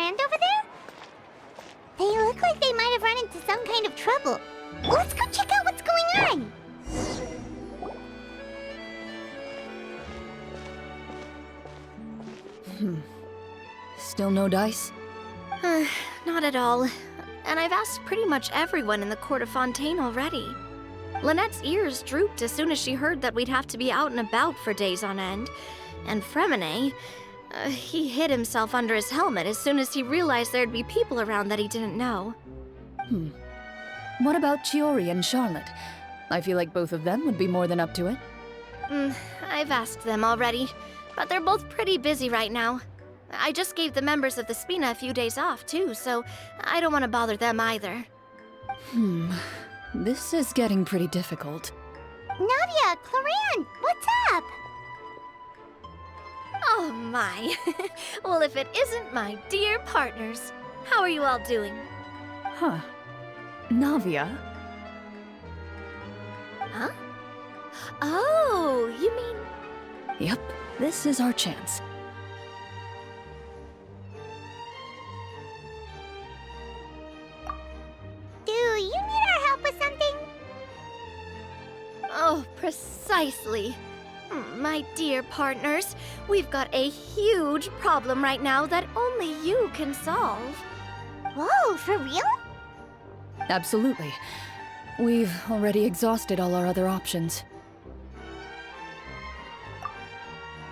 Clorinde over there? They look like they might have run into some kind of trouble. Let's go check out what's going on! Still no dice? Not at all. And I've asked pretty much everyone in the court of Fontaine already. Lynette's ears drooped as soon as she heard that we'd have to be out and about for days on end. And Fremine, he hid himself under his helmet as soon as he realized there'd be people around that he didn't know. What about Chiori and Charlotte? I feel like both of them would be more than up to it. I've asked them already, but they're both pretty busy right now. I just gave the members of the Spina a few days off, too, so I don't want to bother them either. This is getting pretty difficult. Navia, Clorinde, what's up? Oh my. Well, if it isn't my dear partners. How are you all doing? Huh. Navia? Huh? Oh, you mean... Yep, this is our chance. Do you need our help with something? Oh, precisely. My dear partners, we've got a huge problem right now that only you can solve. Whoa, for real? Absolutely. We've already exhausted all our other options.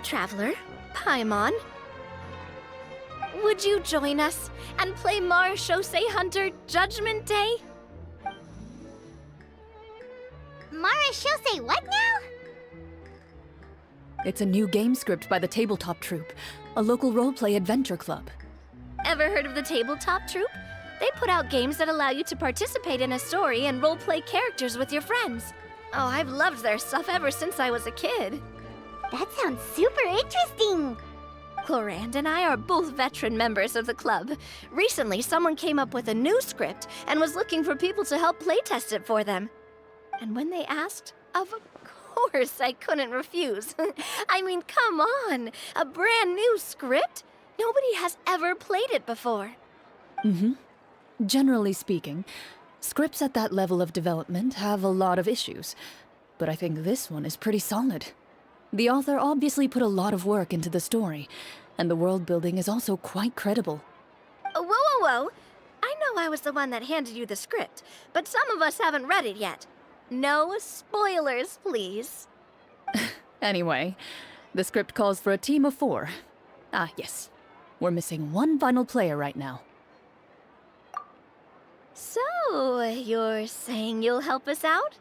Traveler, Paimon, would you join us and play Marechaussee Hunter Judgment Day? Marechaussee what now? It's a new game script by the Tabletop Troupe, a local roleplay adventure club. Ever heard of the Tabletop Troupe? They put out games that allow you to participate in a story and roleplay characters with your friends. Oh, I've loved their stuff ever since I was a kid. That sounds super interesting. Clorinde and I are both veteran members of the club. Recently, someone came up with a new script and was looking for people to help playtest it for them. And when they asked, of course I couldn't refuse. I mean, come on! A brand new script? Nobody has ever played it before. Generally speaking, scripts at that level of development have a lot of issues, but I think this one is pretty solid. The author obviously put a lot of work into the story, and the world building is also quite credible. Whoa. I know I was the one that handed you the script, but some of us haven't read it yet. No spoilers, please. Anyway, the script calls for a team of 4. Ah, yes. We're missing one final player right now. So, you're saying you'll help us out?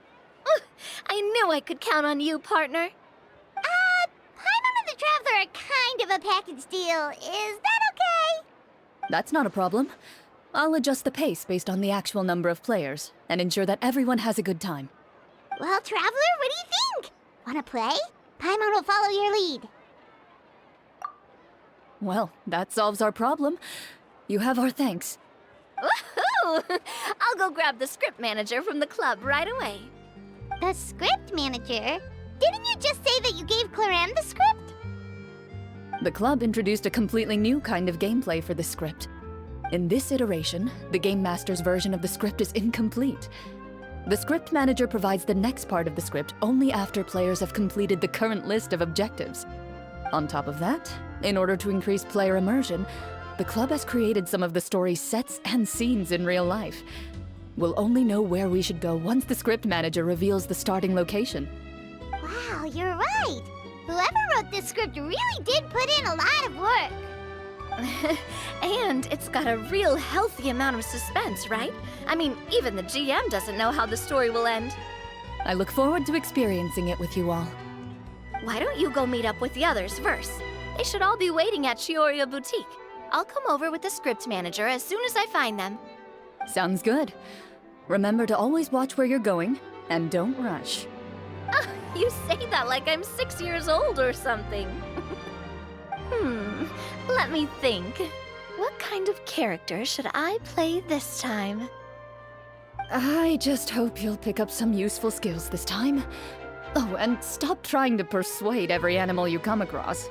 I knew I could count on you, partner. Paimon and the Traveler are kind of a package deal. Is that okay? That's not a problem. I'll adjust the pace based on the actual number of players, and ensure that everyone has a good time. Well, Traveler, what do you think? Wanna play? Paimon will follow your lead. Well, that solves our problem. You have our thanks. Woohoo! I'll go grab the script manager from the club right away. The script manager? Didn't you just say that you gave Clorinde the script? The club introduced a completely new kind of gameplay for the script. In this iteration, the Game Master's version of the script is incomplete. The script manager provides the next part of the script only after players have completed the current list of objectives. On top of that, in order to increase player immersion, the club has created some of the story's sets and scenes in real life. We'll only know where we should go once the script manager reveals the starting location. Wow, you're right. Whoever wrote this script really did put in a lot of work. And it's got a real healthy amount of suspense, right? I mean, even the GM doesn't know how the story will end. I look forward to experiencing it with you all. Why don't you go meet up with the others first? They should all be waiting at Chioria Boutique. I'll come over with the script manager as soon as I find them. Sounds good. Remember to always watch where you're going, and don't rush. You say that like I'm 6 years old or something. Let me think. What kind of character should I play this time? I just hope you'll pick up some useful skills this time. Oh, and stop trying to persuade every animal you come across.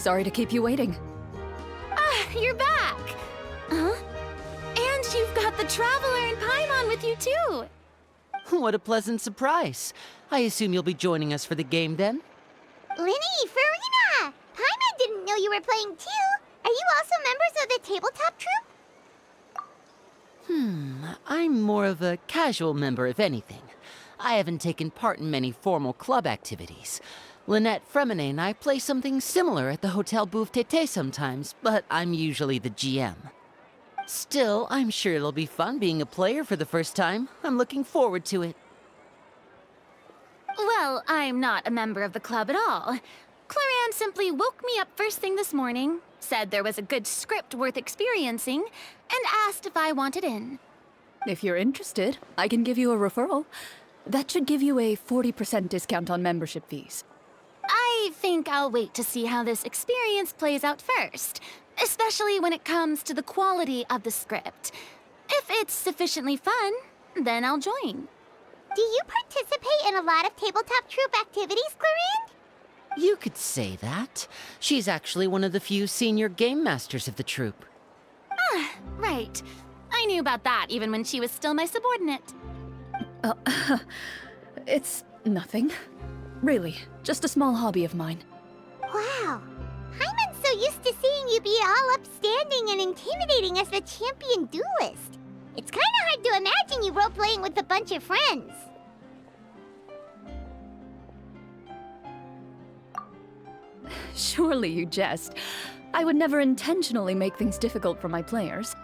Sorry to keep you waiting. Ah, you're back! Huh? And you've got the Traveler and Paimon with you, too! What a pleasant surprise. I assume you'll be joining us for the game then? Linny, Farina! Paimon didn't know you were playing too. Are you also members of the tabletop troupe? I'm more of a casual member, if anything. I haven't taken part in many formal club activities. Lynette Fremine and I play something similar at the Hotel Bouffe Tété sometimes, but I'm usually the GM. Still, I'm sure it'll be fun being a player for the first time. I'm looking forward to it. Well, I'm not a member of the club at all. Clorinde simply woke me up first thing this morning, said there was a good script worth experiencing, and asked if I wanted in. If you're interested, I can give you a referral. That should give you a 40% discount on membership fees. I think I'll wait to see how this experience plays out first, especially when it comes to the quality of the script. If it's sufficiently fun, then I'll join. Do you participate in a lot of tabletop troupe activities, Clorinde? You could say that. She's actually one of the few senior game masters of the troupe. Right. I knew about that even when she was still my subordinate. It's nothing. Really, just a small hobby of mine. Wow. Paimon's so used to seeing you be all upstanding and intimidating as the champion duelist. It's kind of hard to imagine you role-playing with a bunch of friends. Surely you jest. I would never intentionally make things difficult for my players.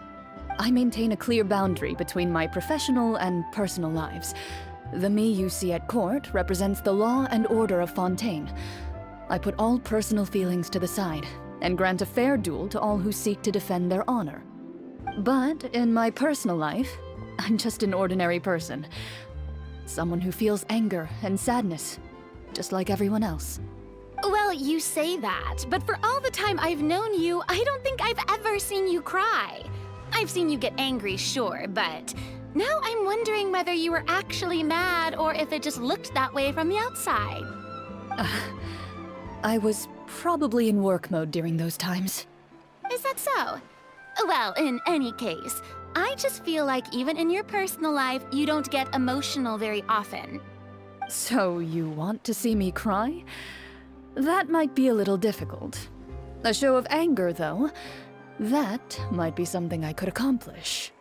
I maintain a clear boundary between my professional and personal lives. The me you see at court represents the law and order of Fontaine. I put all personal feelings to the side and grant a fair duel to all who seek to defend their honor. But in my personal life, I'm just an ordinary person. Someone who feels anger and sadness, just like everyone else. Well, you say that, but for all the time I've known you, I don't think I've ever seen you cry. I've seen you get angry, sure, but now I'm wondering whether you were actually mad or if it just looked that way from the outside. I was probably in work mode during those times. Is that so? Well, in any case, I just feel like even in your personal life, you don't get emotional very often. So you want to see me cry? That might be a little difficult. A show of anger, though, that might be something I could accomplish.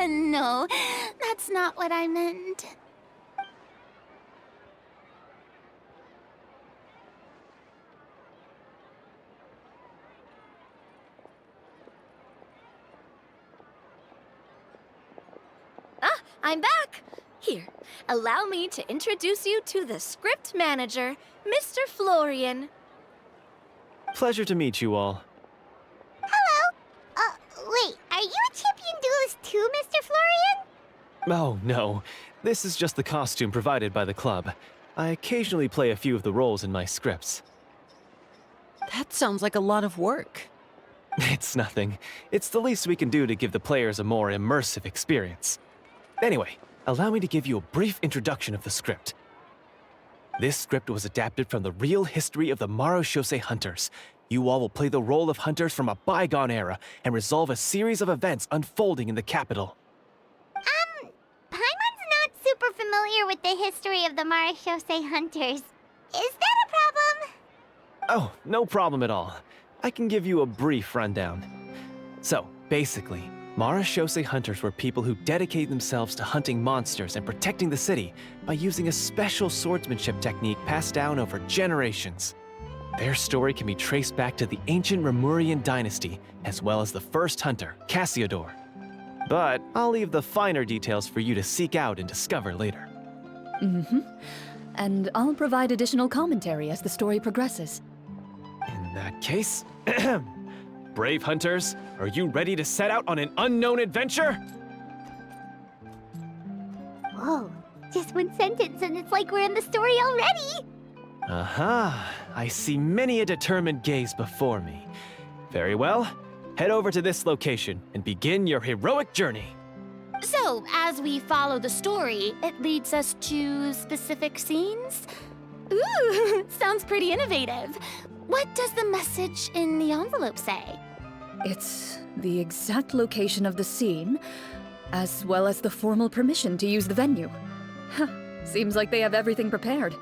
No, that's not what I meant. Ah, I'm back! Here, allow me to introduce you to the script manager, Mr. Florian. Pleasure to meet you all. Hello. Wait, are you a champion duelist too, Mr. Florian? Oh, no. This is just the costume provided by the club. I occasionally play a few of the roles in my scripts. That sounds like a lot of work. It's nothing. It's the least we can do to give the players a more immersive experience. Anyway, allow me to give you a brief introduction of the script. This script was adapted from the real history of the Marechaussee Hunters. You all will play the role of hunters from a bygone era and resolve a series of events unfolding in the capital. Paimon's not super familiar with the history of the Marechaussee Hunters. Is that a problem? Oh, no problem at all. I can give you a brief rundown. So, basically, Marechaussee Hunters were people who dedicated themselves to hunting monsters and protecting the city by using a special swordsmanship technique passed down over generations. Their story can be traced back to the ancient Rapperia dynasty, as well as the first hunter, Cassiodor. But I'll leave the finer details for you to seek out and discover later. And I'll provide additional commentary as the story progresses. In that case, brave hunters, are you ready to set out on an unknown adventure? Whoa, just one sentence and it's like we're in the story already! Aha, I see many a determined gaze before me. Very well, head over to this location and begin your heroic journey. So, as we follow the story, it leads us to specific scenes? Ooh, sounds pretty innovative. What does the message in the envelope say? It's the exact location of the scene, as well as the formal permission to use the venue. Huh, seems like they have everything prepared.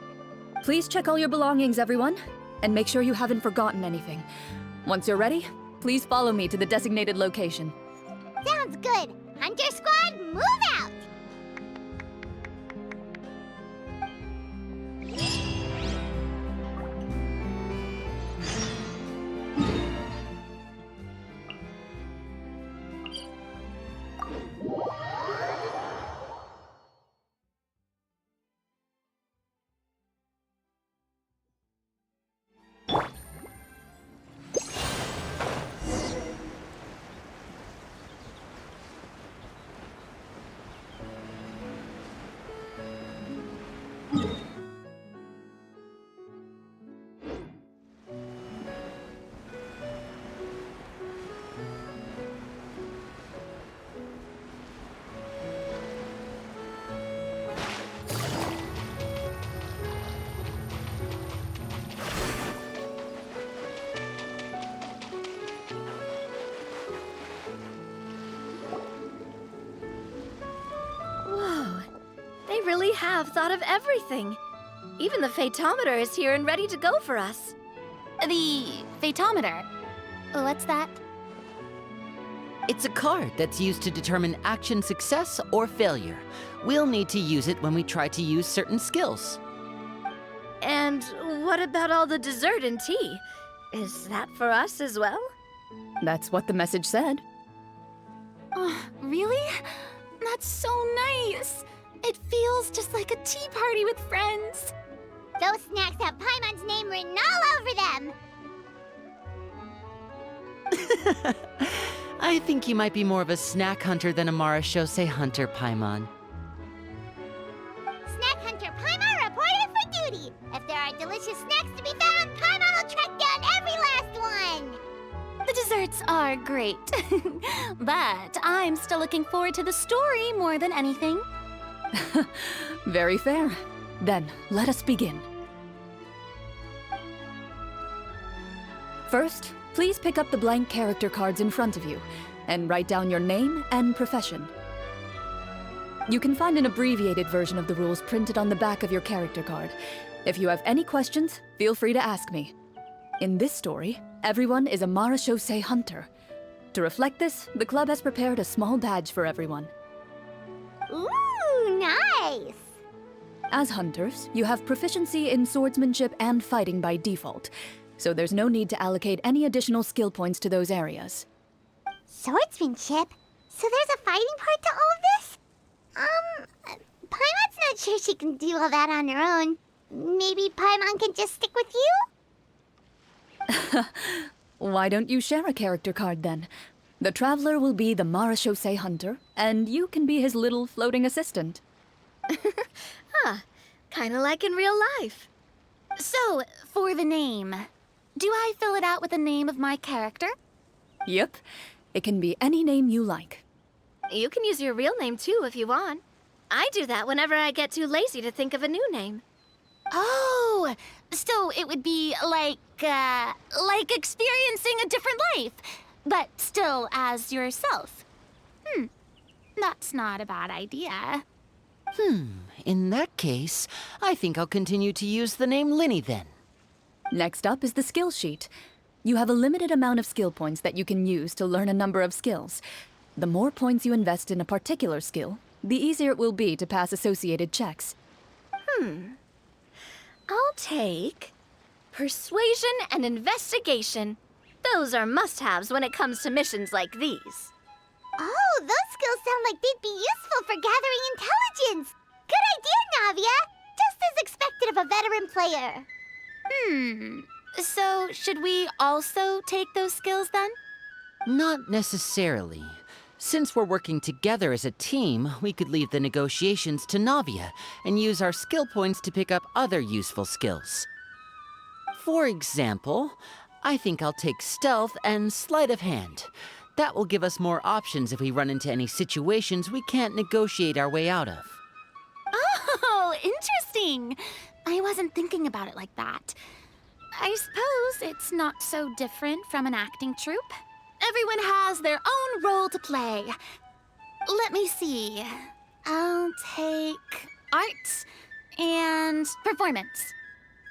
Please check all your belongings, everyone, and make sure you haven't forgotten anything. Once you're ready, please follow me to the designated location. Sounds good. Hunter Squad, move out! They really have thought of everything. Even the phaetometer is here and ready to go for us. The phaetometer? What's that? It's a card that's used to determine action success or failure. We'll need to use it when we try to use certain skills. And what about all the dessert and tea? Is that for us as well? That's what the message said. Oh, really? That's so nice. It feels just like a tea party with friends. Those snacks have Paimon's name written all over them. I think you might be more of a snack hunter than a Marashose hunter, Paimon. Snack Hunter Paimon reported for duty. If there are delicious snacks to be found, Paimon will track down every last one. The desserts are great, but I'm still looking forward to the story more than anything. Very fair. Then, let us begin. First, please pick up the blank character cards in front of you and write down your name and profession. You can find an abbreviated version of the rules printed on the back of your character card. If you have any questions, feel free to ask me. In this story, everyone is a Marashose hunter. To reflect this, the club has prepared a small badge for everyone. Ooh, nice. As hunters, you have proficiency in swordsmanship and fighting by default, so there's no need to allocate any additional skill points to those areas. Swordsmanship? So there's a fighting part to all of this? Paimon's not sure she can do all that on her own. Maybe Paimon can just stick with you? Why don't you share a character card then? The Traveler will be the Marashose hunter, and you can be his little floating assistant. Kinda like in real life. So, for the name, do I fill it out with the name of my character? Yep, it can be any name you like. You can use your real name too if you want. I do that whenever I get too lazy to think of a new name. Oh, so it would be like experiencing a different life, but still as yourself. That's not a bad idea. In that case, I think I'll continue to use the name Linny then. Next up is the skill sheet. You have a limited amount of skill points that you can use to learn a number of skills. The more points you invest in a particular skill, the easier it will be to pass associated checks. I'll take persuasion and investigation. Those are must-haves when it comes to missions like these. Oh, those skills sound like they'd be useful for gathering intelligence. Good idea, Navia. Just as expected of a veteran player. So should we also take those skills then? Not necessarily. Since we're working together as a team, we could leave the negotiations to Navia and use our skill points to pick up other useful skills. For example, I think I'll take stealth and sleight of hand. That will give us more options if we run into any situations we can't negotiate our way out of. Oh, interesting. I wasn't thinking about it like that. I suppose it's not so different from an acting troupe. Everyone has their own role to play. Let me see. I'll take art and performance.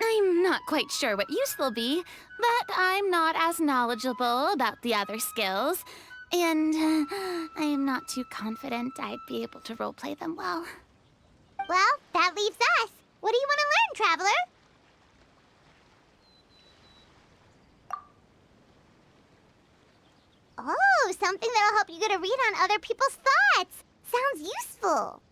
I'm not quite sure what use they'll be, but I'm not as knowledgeable about the other skills, and I am not too confident I'd be able to roleplay them well. Well, that leaves us. What do you want to learn, Traveler? Oh, something that'll help you get a read on other people's thoughts. Sounds useful.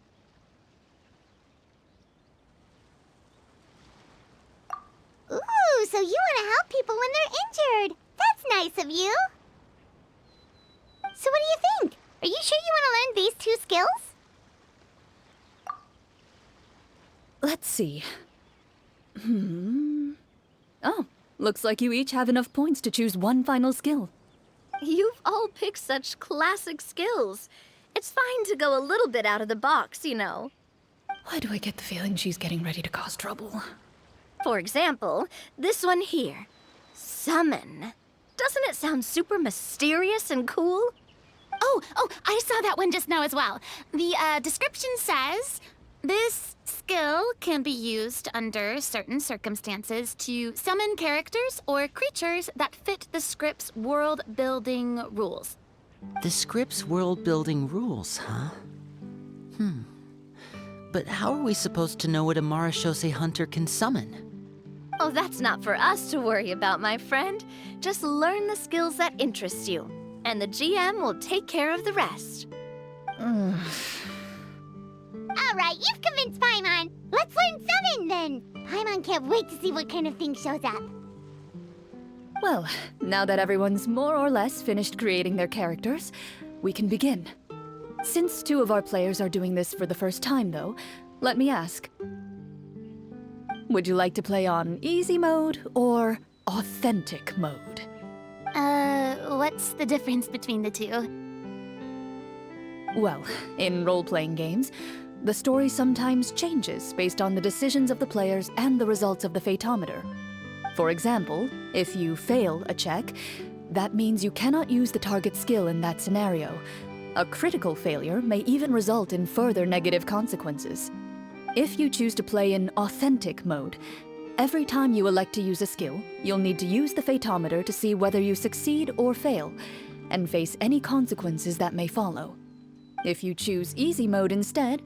Ooh, so you want to help people when they're injured. That's nice of you. So what do you think? Are you sure you want to learn these two skills? Let's see. Oh, looks like you each have enough points to choose one final skill. You've all picked such classic skills. It's fine to go a little bit out of the box, you know. Why do I get the feeling she's getting ready to cause trouble? For example, this one here. Summon. Doesn't it sound super mysterious and cool? Oh, I saw that one just now as well. The description says, this skill can be used under certain circumstances to summon characters or creatures that fit the script's world-building rules. The script's world-building rules, huh? But how are we supposed to know what a Marashose hunter can summon? Oh, that's not for us to worry about, my friend. Just learn the skills that interest you, and the GM will take care of the rest. All right, you've convinced Paimon. Let's learn Summon then. Paimon can't wait to see what kind of thing shows up. Well, now that everyone's more or less finished creating their characters, we can begin. Since two of our players are doing this for the first time, though, let me ask. Would you like to play on easy mode or authentic mode? What's the difference between the two? Well, in role-playing games, the story sometimes changes based on the decisions of the players and the results of the Fatometer. For example, if you fail a check, that means you cannot use the target skill in that scenario. A critical failure may even result in further negative consequences. If you choose to play in authentic mode, every time you elect to use a skill, you'll need to use the Fatometer to see whether you succeed or fail, and face any consequences that may follow. If you choose easy mode instead,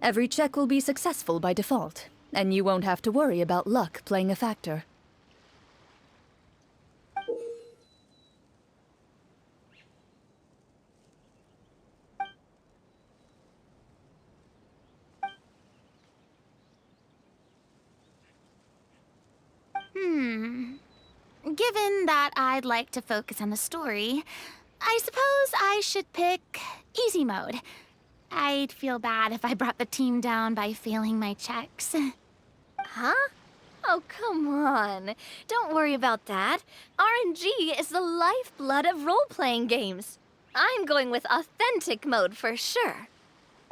every check will be successful by default, and you won't have to worry about luck playing a factor. Given that I'd like to focus on the story, I suppose I should pick easy mode. I'd feel bad if I brought the team down by failing my checks. Huh? Oh, come on. Don't worry about that. RNG is the lifeblood of role-playing games. I'm going with authentic mode for sure.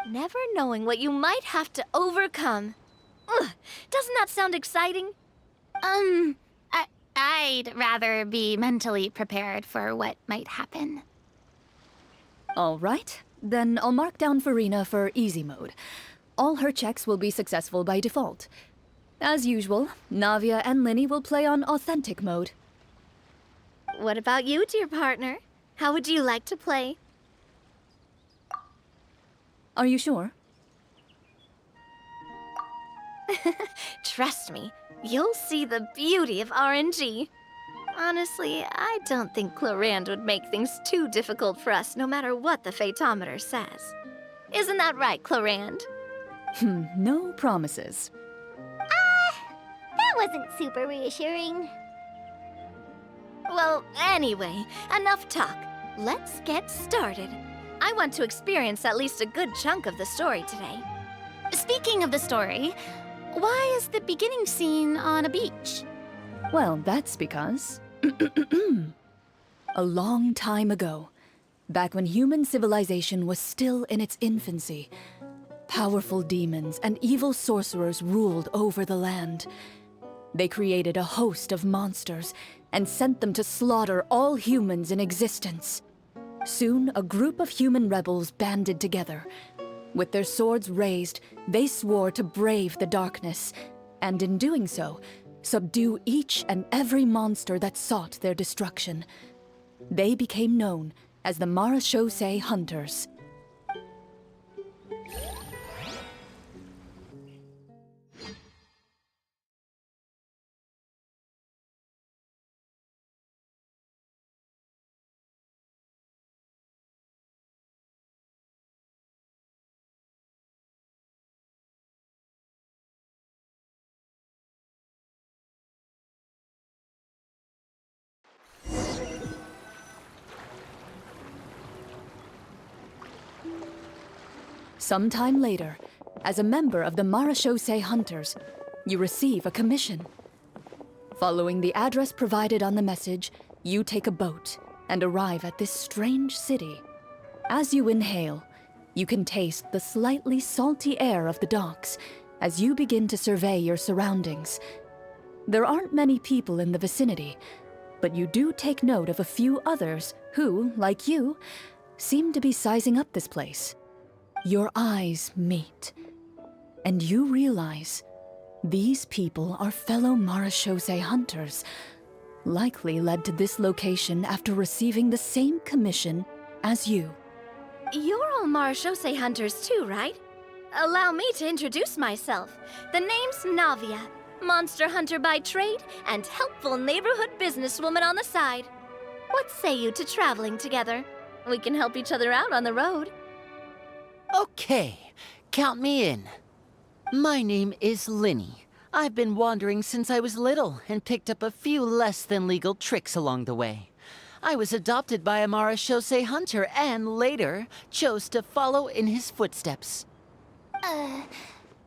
Never knowing what you might have to overcome. Ugh, doesn't that sound exciting? I'd rather be mentally prepared for what might happen. All right, then I'll mark down Farina for easy mode. All her checks will be successful by default. As usual, Navia and Linny will play on authentic mode. What about you, dear partner? How would you like to play? Are you sure? Trust me, you'll see the beauty of RNG. Honestly, I don't think Clorinde would make things too difficult for us no matter what the Fatometer says. Isn't that right, Clorinde? No promises. That wasn't super reassuring. Well, anyway, enough talk. Let's get started. I want to experience at least a good chunk of the story today. Speaking of the story, why is the beginning scene on a beach? Well, that's because... a long time ago, back when human civilization was still in its infancy, powerful demons and evil sorcerers ruled over the land. They created a host of monsters and sent them to slaughter all humans in existence. Soon, a group of human rebels banded together. With their swords raised, they swore to brave the darkness, and in doing so, subdue each and every monster that sought their destruction. They became known as the Marachose Hunters. Sometime later, as a member of the Marachose Hunters, you receive a commission. Following the address provided on the message, you take a boat and arrive at this strange city. As you inhale, you can taste the slightly salty air of the docks as you begin to survey your surroundings. There aren't many people in the vicinity, but you do take note of a few others who, like you, seem to be sizing up this place. Your eyes meet, and you realize these people are fellow Marachose hunters, likely led to this location after receiving the same commission as you. You're all Marachose hunters too, right? Allow me to introduce myself. The name's Navia, monster hunter by trade and helpful neighborhood businesswoman on the side. What say you to traveling together? We can help each other out on the road. Okay, count me in. My name is Linny. I've been wandering since I was little and picked up a few less than legal tricks along the way. I was adopted by a Marachose hunter and later chose to follow in his footsteps.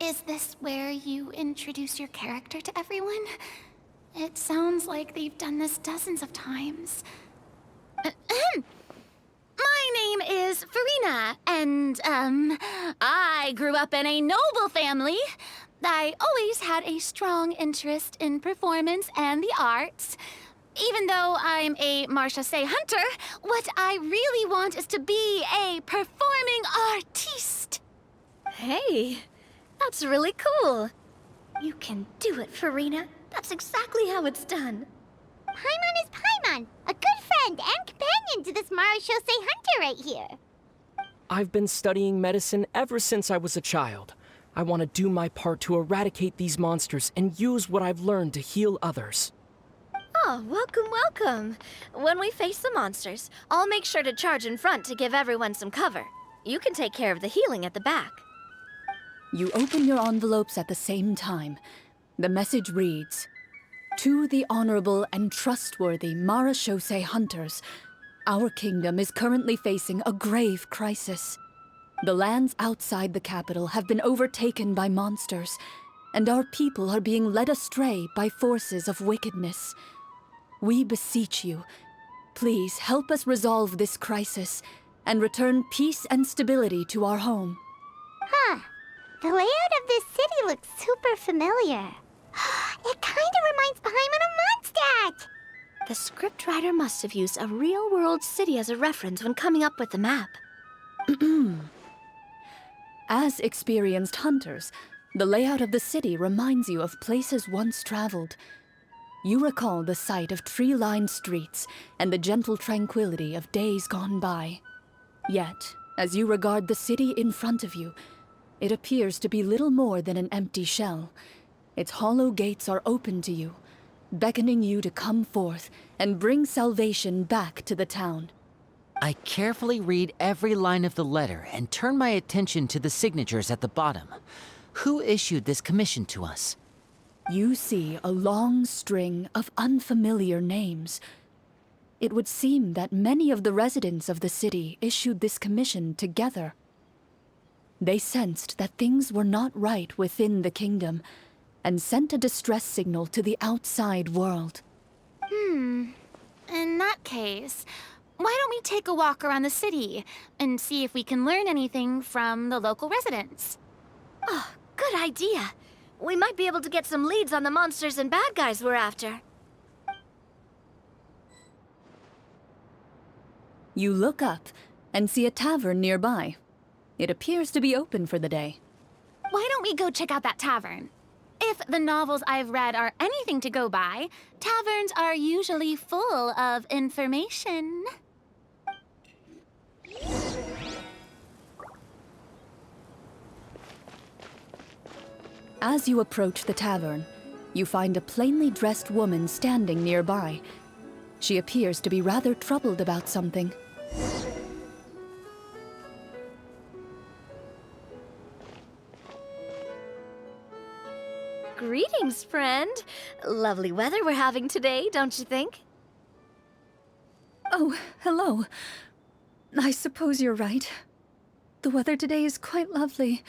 Is this where you introduce your character to everyone? It sounds like they've done this dozens of times. My name is Farina, and, I grew up in a noble family. I always had a strong interest in performance and the arts. Even though I'm a Marachose hunter, what I really want is to be a performing artiste. Hey, that's really cool. You can do it, Farina. That's exactly how it's done. Paimon is Paimon, a good friend and companion to this Marachose hunter right here. I've been studying medicine ever since I was a child. I want to do my part to eradicate these monsters and use what I've learned to heal others. Oh, welcome, welcome. When we face the monsters, I'll make sure to charge in front to give everyone some cover. You can take care of the healing at the back. You open your envelopes at the same time. The message reads, "To the honorable and trustworthy Marachose hunters, our kingdom is currently facing a grave crisis. The lands outside the capital have been overtaken by monsters, and our people are being led astray by forces of wickedness. We beseech you, please help us resolve this crisis and return peace and stability to our home." Huh. The layout of this city looks super familiar. It kinda reminds Paimon of Mondstadt! The scriptwriter must have used a real-world city as a reference when coming up with the map. As experienced hunters, the layout of the city reminds you of places once traveled. You recall the sight of tree-lined streets and the gentle tranquility of days gone by. Yet, as you regard the city in front of you, it appears to be little more than an empty shell. Its hollow gates are open to you, beckoning you to come forth and bring salvation back to the town. I carefully read every line of the letter and turn my attention to the signatures at the bottom. Who issued this commission to us? You see a long string of unfamiliar names. It would seem that many of the residents of the city issued this commission together. They sensed that things were not right within the kingdom and sent a distress signal to the outside world. In that case, why don't we take a walk around the city and see if we can learn anything from the local residents? Oh, good idea. We might be able to get some leads on the monsters and bad guys we're after. You look up and see a tavern nearby. It appears to be open for the day. Why don't we go check out that tavern? If the novels I've read are anything to go by, taverns are usually full of information. As you approach the tavern, you find a plainly dressed woman standing nearby. She appears to be rather troubled about something. Greetings, friend. Lovely weather we're having today, don't you think? Oh, hello. I suppose you're right. The weather today is quite lovely.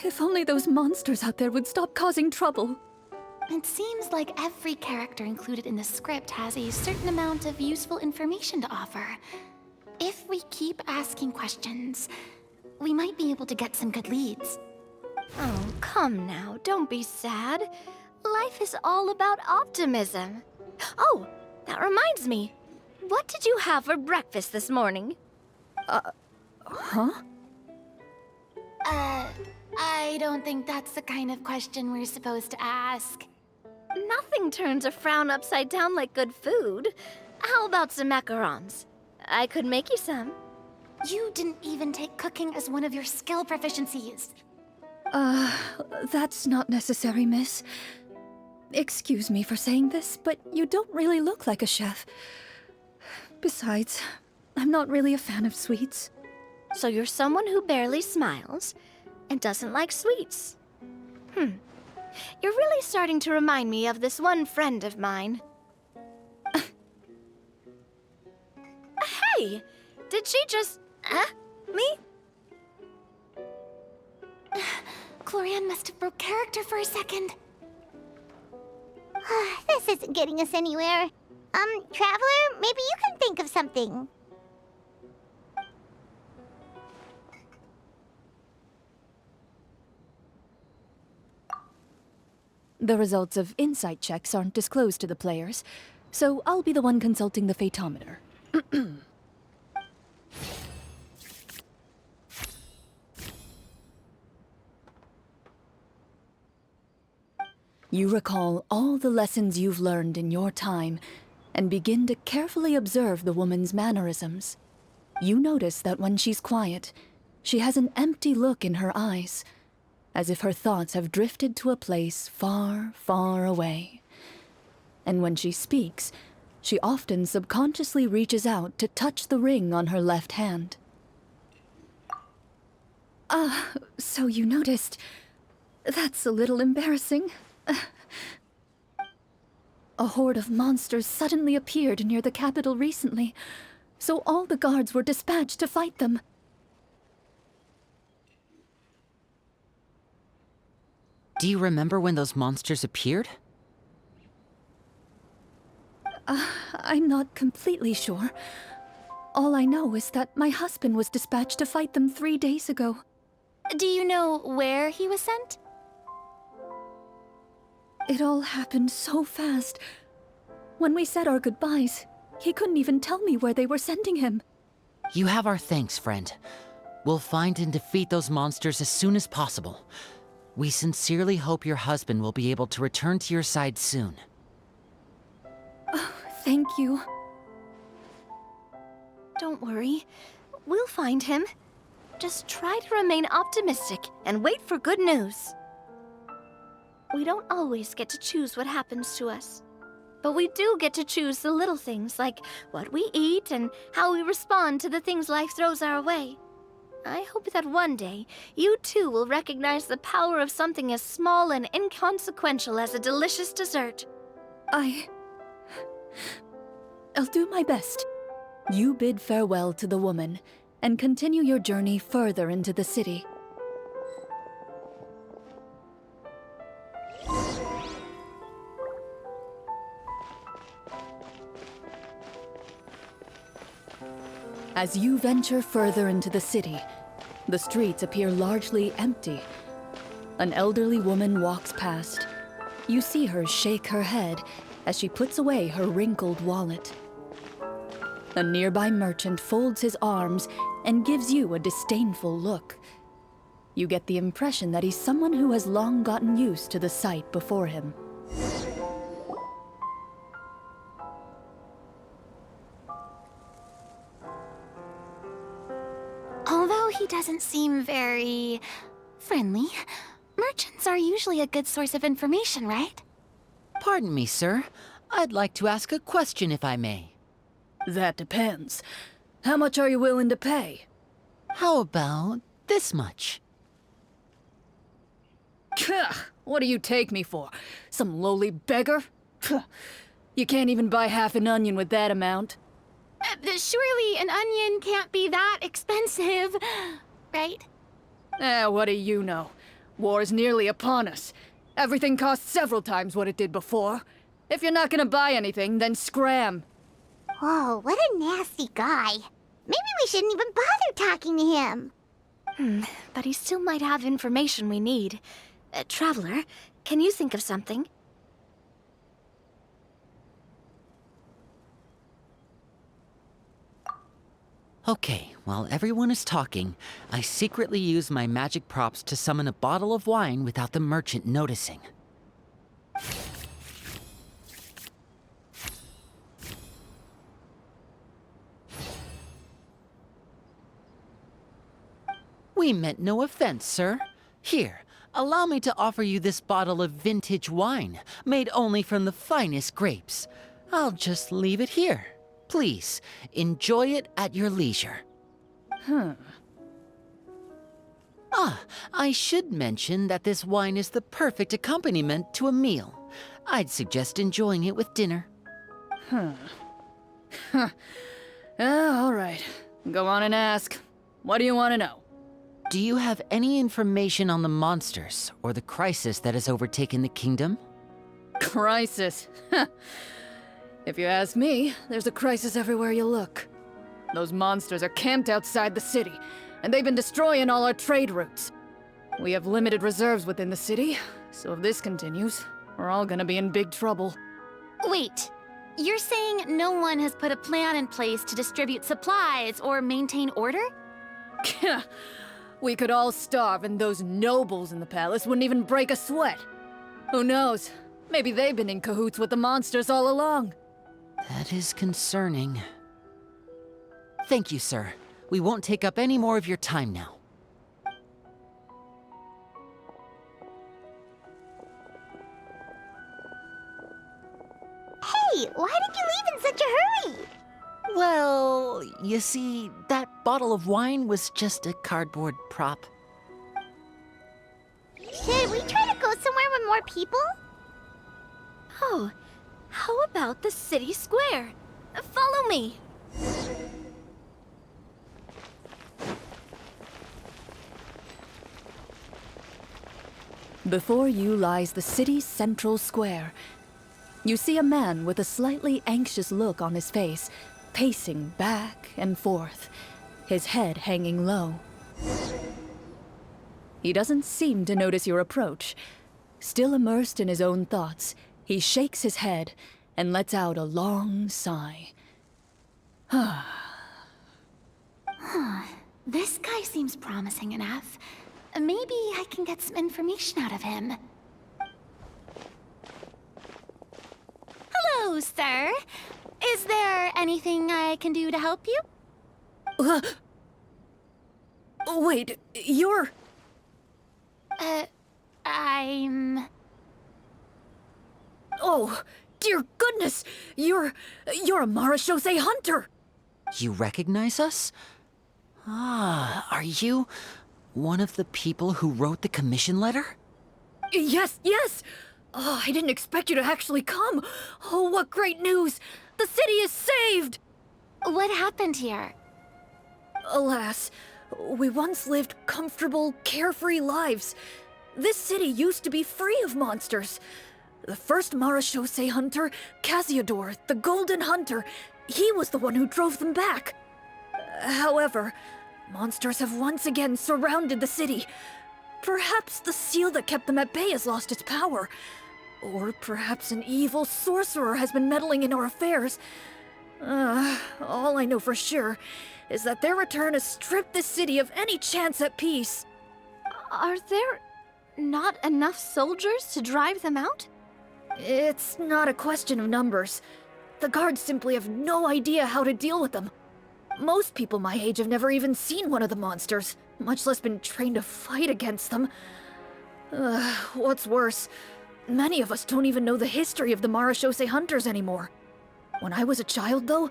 If only those monsters out there would stop causing trouble. It seems like every character included in the script has a certain amount of useful information to offer. If we keep asking questions, we might be able to get some good leads. Oh, come now, don't be sad. Life is all about optimism. Oh, that reminds me. What did you have for breakfast this morning? Huh? I don't think that's the kind of question we're supposed to ask. Nothing turns a frown upside down like good food. How about some macarons? I could make you some. You didn't even take cooking as one of your skill proficiencies. That's not necessary, miss. Excuse me for saying this, but you don't really look like a chef. Besides, I'm not really a fan of sweets. So you're someone who barely smiles and doesn't like sweets. You're really starting to remind me of this one friend of mine. Hey! Did she just... me? Clorinde must have broke character for a second. This isn't getting us anywhere. Traveler, maybe you can think of something. The results of insight checks aren't disclosed to the players, so I'll be the one consulting the phaetometer. You recall all the lessons you've learned in your time and begin to carefully observe the woman's mannerisms. You notice that when she's quiet, she has an empty look in her eyes, as if her thoughts have drifted to a place far, far away. And when she speaks, she often subconsciously reaches out to touch the ring on her left hand. So you noticed. That's a little embarrassing. A horde of monsters suddenly appeared near the capital recently, so all the guards were dispatched to fight them. Do you remember when those monsters appeared? I'm not completely sure. All I know is that my husband was dispatched to fight them 3 days ago. Do you know where he was sent? It all happened so fast. When we said our goodbyes, he couldn't even tell me where they were sending him. You have our thanks, friend. We'll find and defeat those monsters as soon as possible. We sincerely hope your husband will be able to return to your side soon. Thank you. Don't worry. We'll find him. Just try to remain optimistic and wait for good news. We don't always get to choose what happens to us. But we do get to choose the little things, like what we eat and how we respond to the things life throws our way. I hope that one day, you too will recognize the power of something as small and inconsequential as a delicious dessert. I'll do my best. You bid farewell to the woman and continue your journey further into the city. As you venture further into the city, the streets appear largely empty. An elderly woman walks past. You see her shake her head as she puts away her wrinkled wallet. A nearby merchant folds his arms and gives you a disdainful look. You get the impression that he's someone who has long gotten used to the sight before him. Although he doesn't seem very friendly, merchants are usually a good source of information, right? Pardon me, sir. I'd like to ask a question if I may. That depends. How much are you willing to pay? How about this much? What do you take me for? Some lowly beggar? You can't even buy half an onion with that amount. Surely an onion can't be that expensive, right? What do you know? War's nearly upon us. Everything costs several times what it did before. If you're not gonna buy anything, then scram. Whoa, what a nasty guy. Maybe we shouldn't even bother talking to him. But he still might have information we need. Traveler, can you think of something? Okay, while everyone is talking, I secretly use my magic props to summon a bottle of wine without the merchant noticing. We meant no offense, sir. Here, allow me to offer you this bottle of vintage wine, made only from the finest grapes. I'll just leave it here. Please, enjoy it at your leisure. I should mention that this wine is the perfect accompaniment to a meal. I'd suggest enjoying it with dinner. All right. Go on and ask. What do you want to know? Do you have any information on the monsters or the crisis that has overtaken the kingdom? Crisis? If you ask me, there's a crisis everywhere you look. Those monsters are camped outside the city, and they've been destroying all our trade routes. We have limited reserves within the city, so if this continues, we're all gonna be in big trouble. Wait, you're saying no one has put a plan in place to distribute supplies or maintain order? We could all starve and those nobles in the palace wouldn't even break a sweat. Who knows? Maybe they've been in cahoots with the monsters all along. That is concerning. Thank you, sir. We won't take up any more of your time now. Hey, why did you leave in such a hurry? Well, you see, that bottle of wine was just a cardboard prop. Should we try to go somewhere with more people? Oh, how about the city square? Follow me. Before you lies the city's central square. You see a man with a slightly anxious look on his face, pacing back and forth, his head hanging low. He doesn't seem to notice your approach. Still immersed in his own thoughts, he shakes his head and lets out a long sigh. This guy seems promising enough. Maybe I can get some information out of him. Hello, sir. Is there anything I can do to help you? Wait, you're... I'm... Oh, dear goodness! You're a Marashose hunter! You recognize us? Are you one of the people who wrote the commission letter? Yes, yes! Oh, I didn't expect you to actually come. Oh, what great news! The city is saved! What happened here? Alas, we once lived comfortable, carefree lives. This city used to be free of monsters. The first Marashose hunter, Casiodor, the Golden Hunter, he was the one who drove them back. However, monsters have once again surrounded the city. Perhaps the seal that kept them at bay has lost its power. Or perhaps an evil sorcerer has been meddling in our affairs. All I know for sure is that their return has stripped the city of any chance at peace. Are there not enough soldiers to drive them out? It's not a question of numbers. The guards simply have no idea how to deal with them. Most people my age have never even seen one of the monsters, much less been trained to fight against them. What's worse, many of us don't even know the history of the Marashose hunters anymore. When I was a child, though,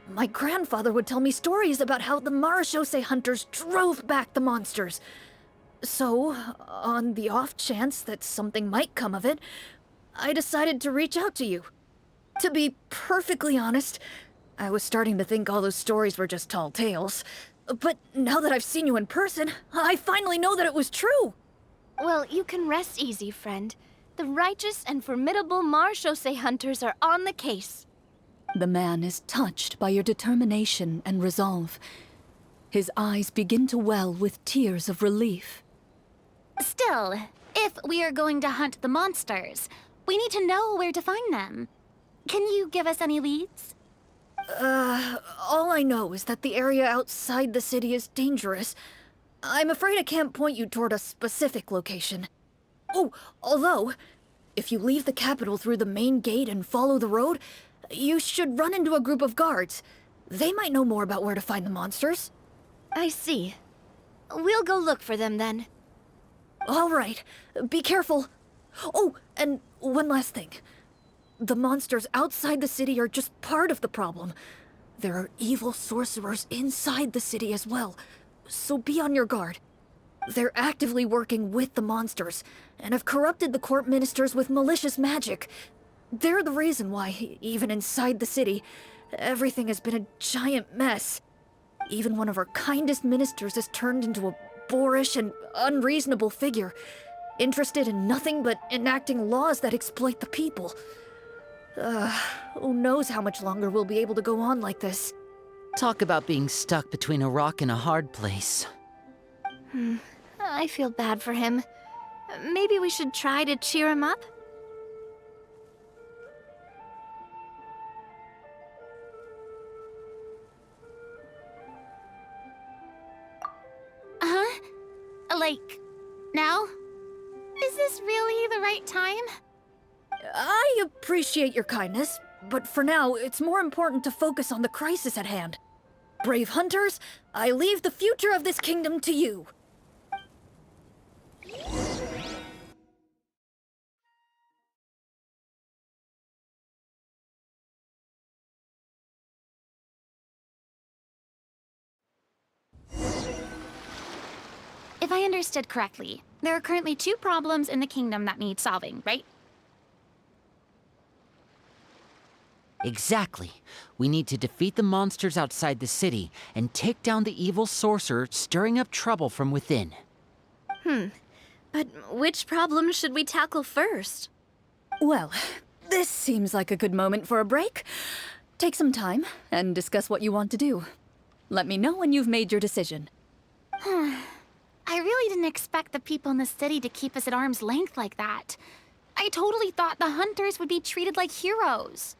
my grandfather would tell me stories about how the Marashose hunters drove back the monsters. So, on the off chance that something might come of it, I decided to reach out to you. To be perfectly honest, I was starting to think all those stories were just tall tales. But now that I've seen you in person, I finally know that it was true! Well, you can rest easy, friend. The righteous and formidable Marashose hunters are on the case. The man is touched by your determination and resolve. His eyes begin to well with tears of relief. Still, if we are going to hunt the monsters, we need to know where to find them. Can you give us any leads? All I know is that the area outside the city is dangerous. I'm afraid I can't point you toward a specific location. Oh, although, if you leave the capital through the main gate and follow the road, you should run into a group of guards. They might know more about where to find the monsters. I see. We'll go look for them then. All right, be careful. Oh, and one last thing. The monsters outside the city are just part of the problem. There are evil sorcerers inside the city as well, so be on your guard. They're actively working with the monsters, and have corrupted the court ministers with malicious magic. They're the reason why, even inside the city, everything has been a giant mess. Even one of our kindest ministers has turned into a boorish and unreasonable figure, interested in nothing but enacting laws that exploit the people. Who knows how much longer we'll be able to go on like this. Talk about being stuck between a rock and a hard place. I feel bad for him. Maybe we should try to cheer him up? Like, now? Is this really the right time? I appreciate your kindness, but for now, it's more important to focus on the crisis at hand. Brave hunters, I leave the future of this kingdom to you. If I understood correctly, there are currently 2 problems in the kingdom that need solving, right? Exactly. We need to defeat the monsters outside the city and take down the evil sorcerer stirring up trouble from within. But which problem should we tackle first? Well, this seems like a good moment for a break. Take some time and discuss what you want to do. Let me know when you've made your decision. I really didn't expect the people in the city to keep us at arm's length like that. I totally thought the hunters would be treated like heroes.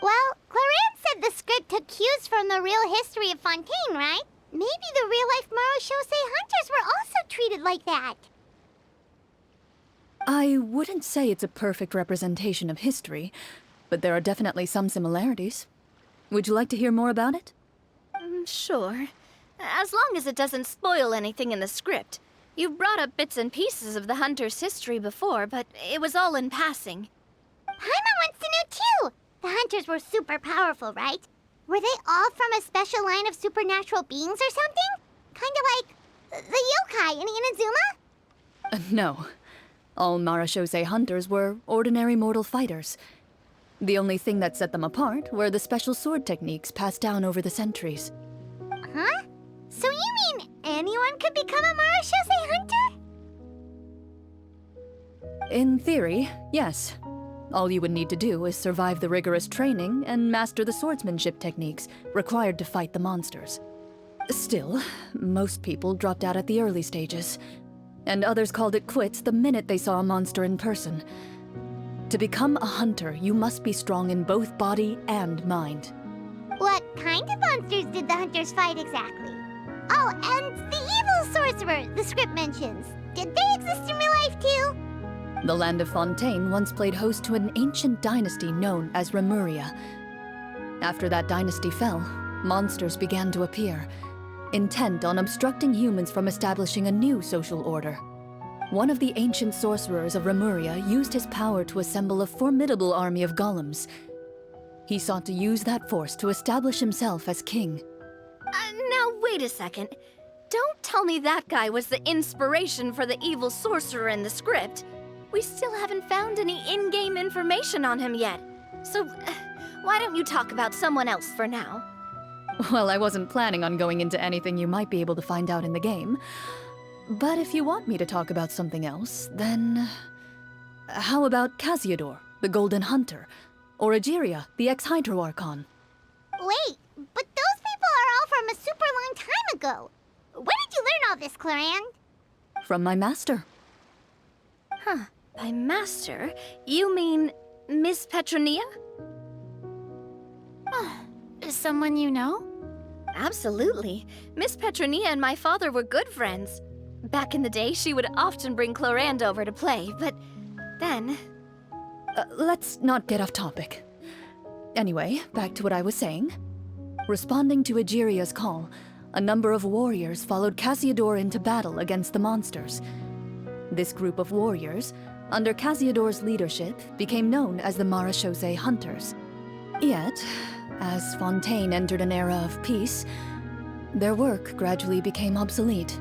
Well, Clorinde said the script took cues from the real history of Fontaine, right? Maybe the real-life Marashose hunters were also treated like that. I wouldn't say it's a perfect representation of history, but there are definitely some similarities. Would you like to hear more about it? Sure. As long as it doesn't spoil anything in the script. You brought up bits and pieces of the hunter's history before, but it was all in passing. Paimon wants to know too! The hunters were super powerful, right? Were they all from a special line of supernatural beings or something? Kinda like the yokai in Inazuma? No. All Marashose hunters were ordinary mortal fighters. The only thing that set them apart were the special sword techniques passed down over the centuries. Huh? So you mean anyone could become a Marashose hunter? In theory, yes. All you would need to do is survive the rigorous training and master the swordsmanship techniques required to fight the monsters. Still, most people dropped out at the early stages. and others called it quits the minute they saw a monster in person. To become a hunter, you must be strong in both body and mind. What kind of monsters did the hunters fight exactly? Oh, and the evil sorcerer the script mentions. Did they exist in real life too? The land of Fontaine once played host to an ancient dynasty known as Rapperia. After that dynasty fell, monsters began to appear, intent on obstructing humans from establishing a new social order. One of the ancient sorcerers of Rapperia used his power to assemble a formidable army of golems. He sought to use that force to establish himself as king. Now wait a second. Don't tell me that guy was the inspiration for the evil sorcerer in the script. We still haven't found any in-game information on him yet. So, why don't you talk about someone else for now? Well, I wasn't planning on going into anything you might be able to find out in the game. But if you want me to talk about something else, then... How about Casiodor, the Golden Hunter? Or Egeria, the ex-Hydro Archon? Wait, but those people are all from a super long time ago. Where did you learn all this, Clorinde? From my master. Huh. By master, you mean Miss Petronia? Someone you know? Absolutely. Miss Petronia and my father were good friends. Back in the day, she would often bring Clorinde over to play, but then... Let's not get off topic. Anyway, back to what I was saying. Responding to Egeria's call, a number of warriors followed Casiodor into battle against the monsters. This group of warriors, under Casiodor's leadership, became known as the Marechaussee Hunters. Yet, as Fontaine entered an era of peace, their work gradually became obsolete.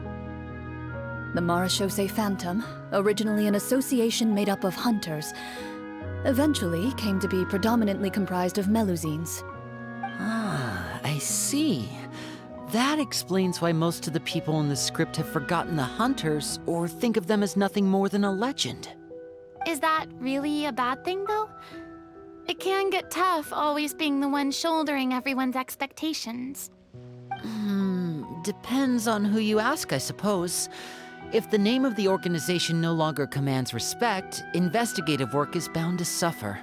The Marechaussee Phantom, originally an association made up of hunters, eventually came to be predominantly comprised of Melusines. Ah, I see. That explains why most of the people in the script have forgotten the hunters or think of them as nothing more than a legend. Is that really a bad thing, though? It can get tough always being the one shouldering everyone's expectations. Depends on who you ask, I suppose. If the name of the organization no longer commands respect, investigative work is bound to suffer.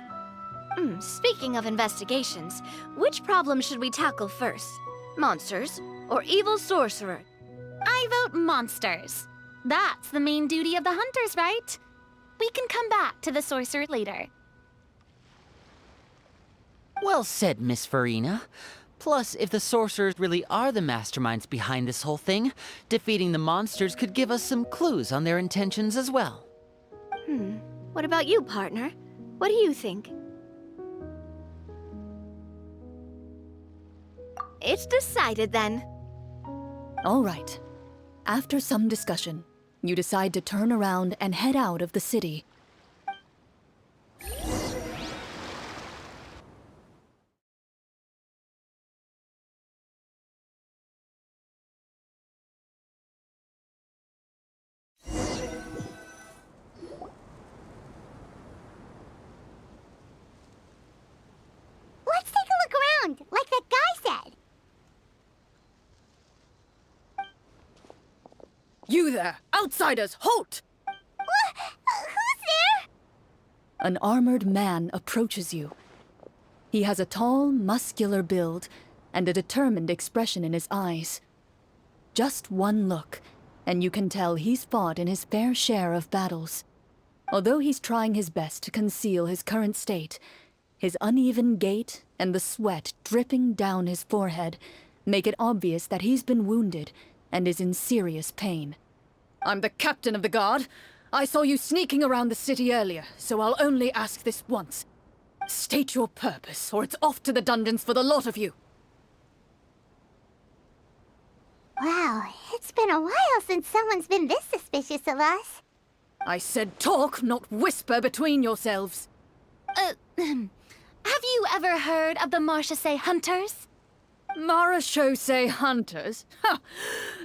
Speaking of investigations, which problem should we tackle first? Monsters or evil sorcerer? I vote monsters. That's the main duty of the hunters, right? We can come back to the sorcerer later. Well said, Miss Farina. Plus, if the sorcerers really are the masterminds behind this whole thing, defeating the monsters could give us some clues on their intentions as well. What about you, partner? What do you think? It's decided then. All right. After some discussion, you decide to turn around and head out of the city. Let's take a look around, like that guy said. You there! Outsiders, halt! Who's there? An armored man approaches you. He has a tall, muscular build and a determined expression in his eyes. Just one look, and you can tell he's fought in his fair share of battles. Although he's trying his best to conceal his current state, his uneven gait and the sweat dripping down his forehead make it obvious that he's been wounded and is in serious pain. I'm the captain of the guard. I saw you sneaking around the city earlier, so I'll only ask this once. State your purpose, or it's off to the dungeons for the lot of you. Wow, it's been a while since someone's been this suspicious of us. I said talk, not whisper between yourselves. Have you ever heard of the Marechaussee Hunters? Marechaussee Hunters? Ha!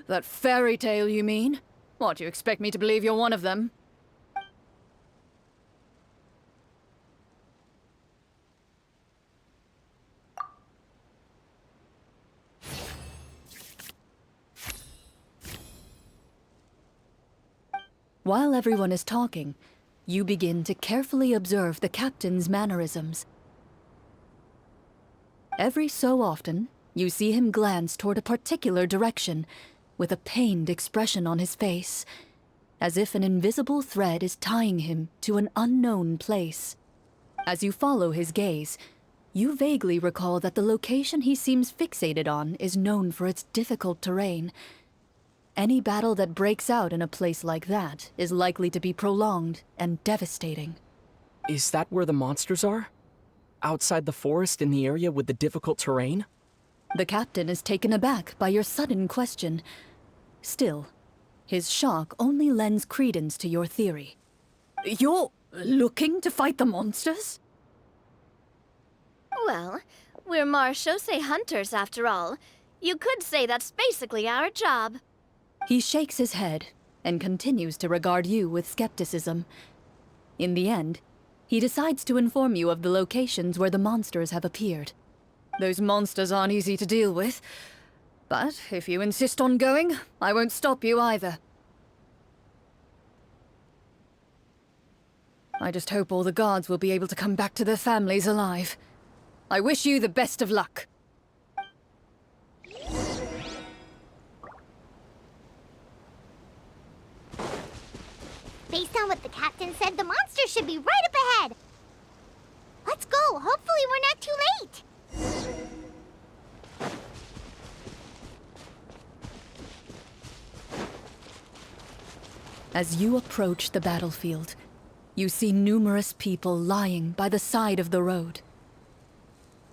That fairy tale, you mean? What, do you expect me to believe you're one of them? While everyone is talking, you begin to carefully observe the captain's mannerisms. Every so often, you see him glance toward a particular direction, with a pained expression on his face, as if an invisible thread is tying him to an unknown place. As you follow his gaze, you vaguely recall that the location he seems fixated on is known for its difficult terrain. Any battle that breaks out in a place like that is likely to be prolonged and devastating. Is that where the monsters are? Outside the forest in the area with the difficult terrain? The captain is taken aback by your sudden question. Still, his shock only lends credence to your theory. You're looking to fight the monsters? Well, we're Marechaussee hunters after all. You could say that's basically our job. He shakes his head and continues to regard you with skepticism. In the end, he decides to inform you of the locations where the monsters have appeared. Those monsters aren't easy to deal with, but if you insist on going, I won't stop you either. I just hope all the guards will be able to come back to their families alive. I wish you the best of luck. Based on what the captain said, the monsters should be right up ahead. Let's go. Hopefully we're not too late. As you approach the battlefield, you see numerous people lying by the side of the road.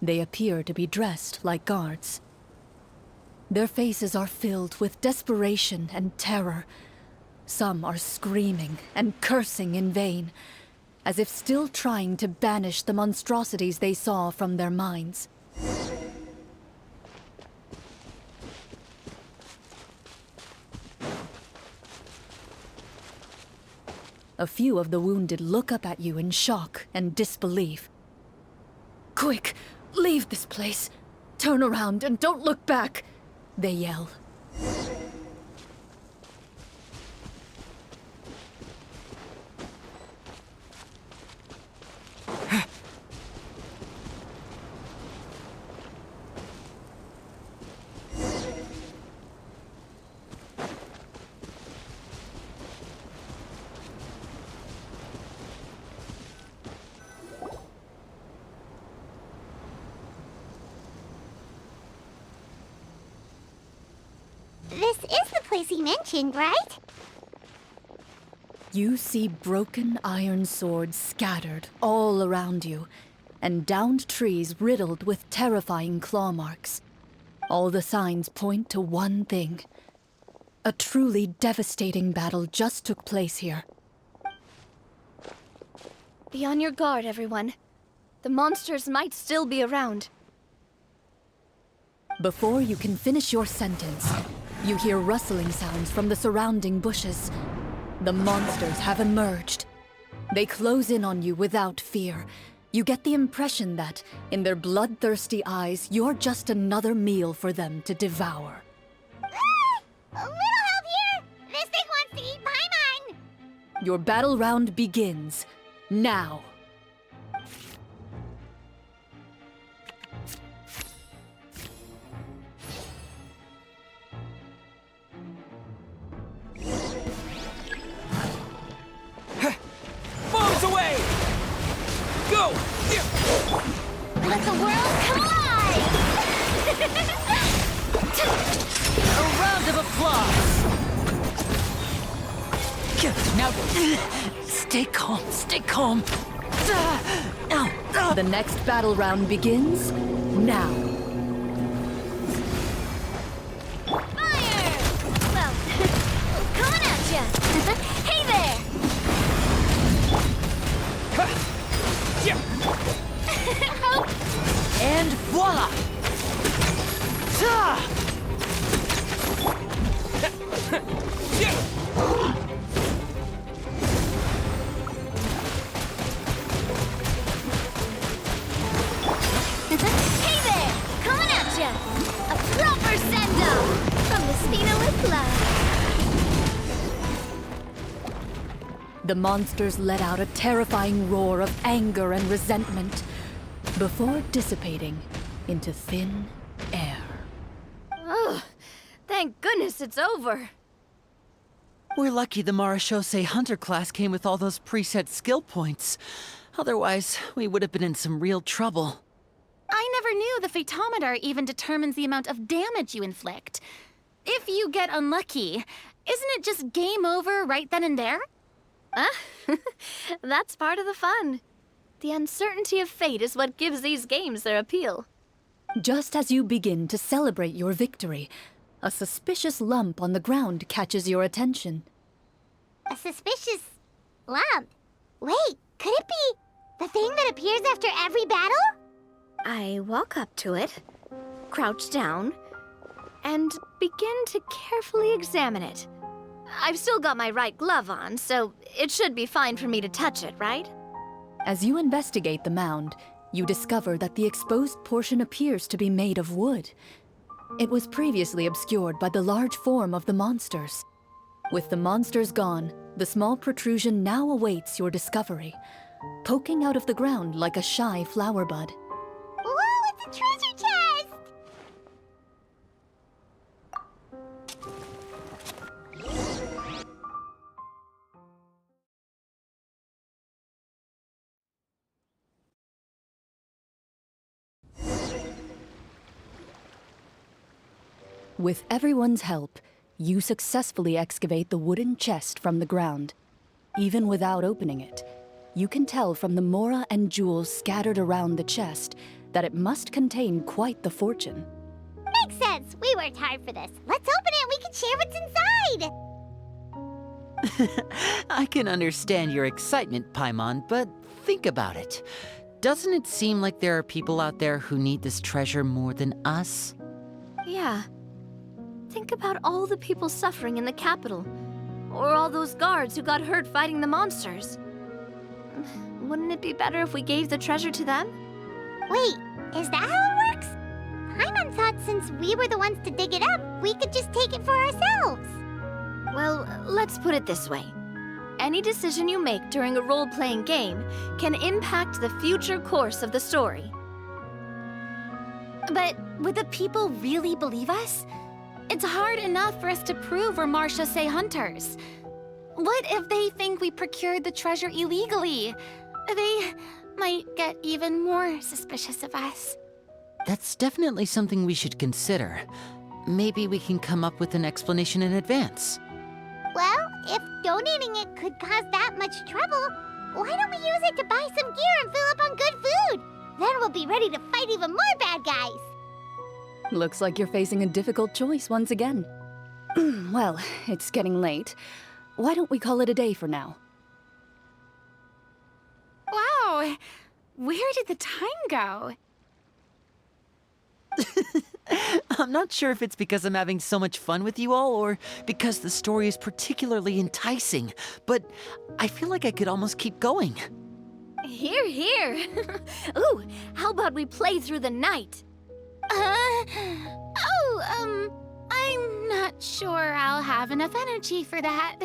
They appear to be dressed like guards. Their faces are filled with desperation and terror. Some are screaming and cursing in vain, as if still trying to banish the monstrosities they saw from their minds. A few of the wounded look up at you in shock and disbelief. Quick, leave this place. Turn around and don't look back, they yell. This is the place he mentioned, right? You see broken iron swords scattered all around you, and downed trees riddled with terrifying claw marks. All the signs point to one thing. A truly devastating battle just took place here. Be on your guard, everyone. The monsters might still be around. Before you can finish your sentence, you hear rustling sounds from the surrounding bushes. The monsters have emerged. They close in on you without fear. You get the impression that, in their bloodthirsty eyes, you're just another meal for them to devour. A little help here! This thing wants to eat Paimon! Your battle round begins now. Bombs away! Go! Let the world collide! A round of applause! Now, stay calm, stay calm. The next battle round begins now. Fire! Well, coming at ya! Hey there! And voila! Hey there! the monsters let out a terrifying roar of anger and resentment before dissipating into thin air. Ugh, thank goodness it's over. We're lucky the Marashose Hunter class came with all those preset skill points. Otherwise, we would have been in some real trouble. I never knew the Fatometer even determines the amount of damage you inflict. If you get unlucky, isn't it just game over right then and there? That's part of the fun. The uncertainty of fate is what gives these games their appeal. Just as you begin to celebrate your victory, a suspicious lump on the ground catches your attention. A suspicious lump? Wait, could it be the thing that appears after every battle? I walk up to it, crouch down, and begin to carefully examine it. I've still got my right glove on, so it should be fine for me to touch it, right? As you investigate the mound, you discover that the exposed portion appears to be made of wood. It was previously obscured by the large form of the monsters. With the monsters gone, the small protrusion now awaits your discovery, poking out of the ground like a shy flower bud. Whoa, it's a treasure chest! With everyone's help, you successfully excavate the wooden chest from the ground. Even without opening it, you can tell from the mora and jewels scattered around the chest that it must contain quite the fortune. Makes sense. We worked hard for this. Let's open it and we can share what's inside. I can understand your excitement, Paimon, but think about it. Doesn't it seem like there are people out there who need this treasure more than us? Yeah. Think about all the people suffering in the capital, or all those guards who got hurt fighting the monsters. Wouldn't it be better if we gave the treasure to them? Wait, is that how it works? Paimon thought since we were the ones to dig it up, we could just take it for ourselves. Well, let's put it this way. Any decision you make during a role-playing game can impact the future course of the story. But would the people really believe us? It's hard enough for us to prove we're Marashose hunters. What if they think we procured the treasure illegally? They might get even more suspicious of us. That's definitely something we should consider. Maybe we can come up with an explanation in advance. Well, if donating it could cause that much trouble, why don't we use it to buy some gear and fill up on good food? Then we'll be ready to fight even more bad guys. Looks like you're facing a difficult choice once again. Well, it's getting late. Why don't we call it a day for now? Wow, where did the time go? I'm not sure if it's because I'm having so much fun with you all or because the story is particularly enticing, but I feel like I could almost keep going. Here, here. Ooh, how about we play through the night? I'm not sure I'll have enough energy for that.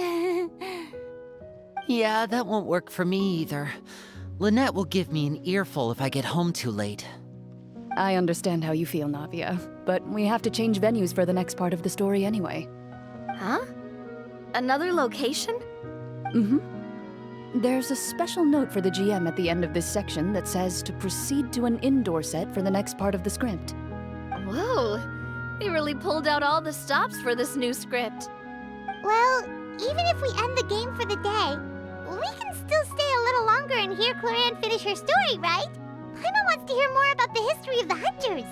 Yeah, that won't work for me either. Lynette will give me an earful if I get home too late. I understand how you feel, Navia, but we have to change venues for the next part of the story anyway. Huh? Another location? Mm-hmm. There's a special note for the GM at the end of this section that says to proceed to an indoor set for the next part of the script. Whoa, they really pulled out all the stops for this new script. Well, even if we end the game for the day, we can still stay a little longer and hear Clorinde finish her story, right? Paimon wants to hear more about the history of the hunters.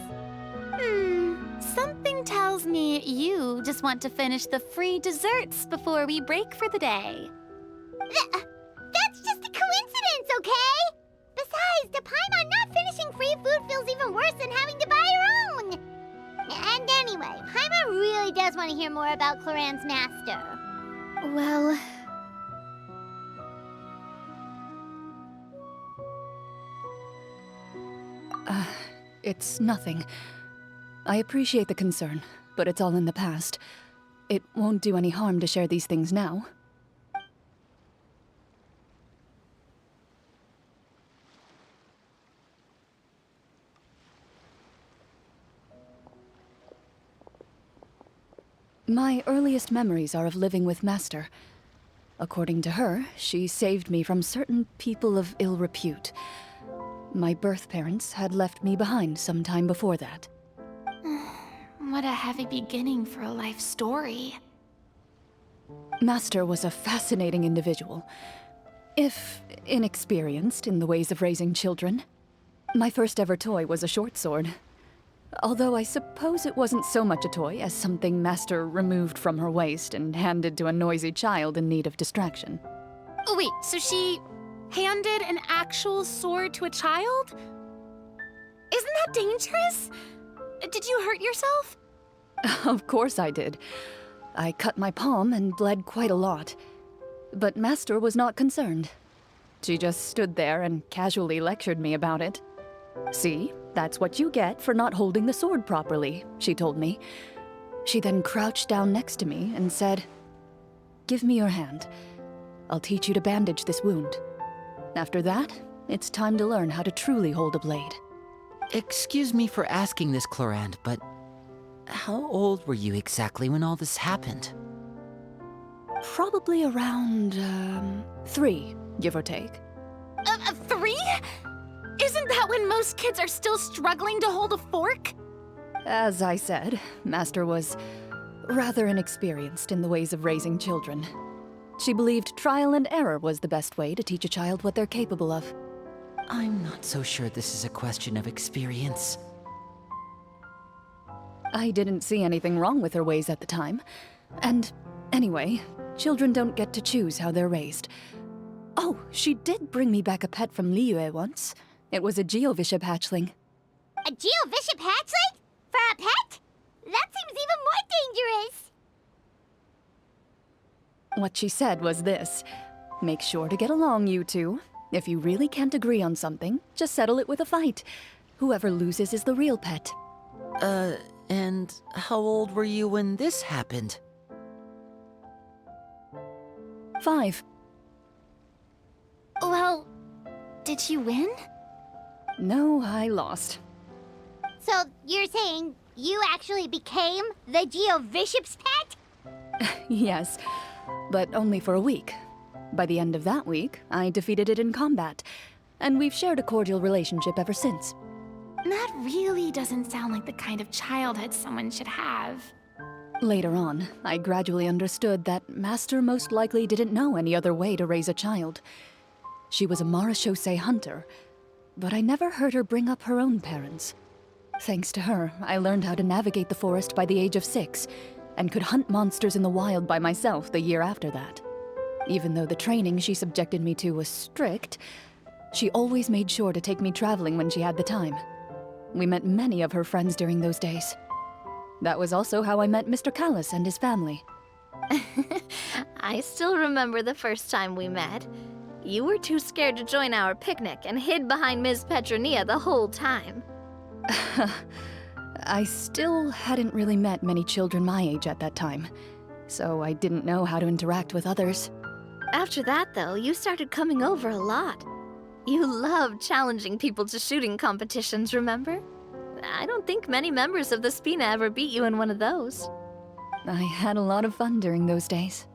Something tells me you just want to finish the free desserts before we break for the day. That's just a coincidence, okay? Besides, to Paimon, not finishing free food feels even worse than having to buy her own. And anyway, Paimon really does want to hear more about Clorinde's master. Well... It's nothing. I appreciate the concern, but it's all in the past. It won't do any harm to share these things now. My earliest memories are of living with Master. According to her, she saved me from certain people of ill repute. My birth parents had left me behind some time before that. What a heavy beginning for a life story. Master was a fascinating individual, if inexperienced in the ways of raising children. My first ever toy was a short sword. Although I suppose it wasn't so much a toy as something Master removed from her waist and handed to a noisy child in need of distraction. Oh wait, so she handed an actual sword to a child? Isn't that dangerous? Did you hurt yourself? Of course I did. I cut my palm and bled quite a lot. But Master was not concerned. She just stood there and casually lectured me about it. "See, that's what you get for not holding the sword properly," she told me. She then crouched down next to me and said, "Give me your hand. I'll teach you to bandage this wound. After that, it's time to learn how to truly hold a blade." Excuse me for asking this, Clorinde, but how old were you exactly when all this happened? Probably around, 3, give or take. 3? Isn't that when most kids are still struggling to hold a fork? As I said, Master was rather inexperienced in the ways of raising children. She believed trial and error was the best way to teach a child what they're capable of. I'm not so sure this is a question of experience. I didn't see anything wrong with her ways at the time. And anyway, children don't get to choose how they're raised. Oh, she did bring me back a pet from Liyue once. It was a Geovishap hatchling. A Geovishap hatchling? For a pet? That seems even more dangerous. What she said was this: "Make sure to get along, you two. If you really can't agree on something, just settle it with a fight. Whoever loses is the real pet." And how old were you when this happened? 5. Well, did you win? No, I lost. So you're saying you actually became the Geovishap's pet? Yes, but only for a week. By the end of that week, I defeated it in combat, and we've shared a cordial relationship ever since. That really doesn't sound like the kind of childhood someone should have. Later on, I gradually understood that Master most likely didn't know any other way to raise a child. She was a marechaussee hunter, but I never heard her bring up her own parents. Thanks to her, I learned how to navigate the forest by the age of 6, and could hunt monsters in the wild by myself the year after that. Even though the training she subjected me to was strict, she always made sure to take me traveling when she had the time. We met many of her friends during those days. That was also how I met Mr. Callis and his family. I still remember the first time we met. You were too scared to join our picnic and hid behind Ms. Petronia the whole time. I still hadn't really met many children my age at that time, so I didn't know how to interact with others. After that, though, you started coming over a lot. You loved challenging people to shooting competitions, remember? I don't think many members of the Spina ever beat you in one of those. I had a lot of fun during those days.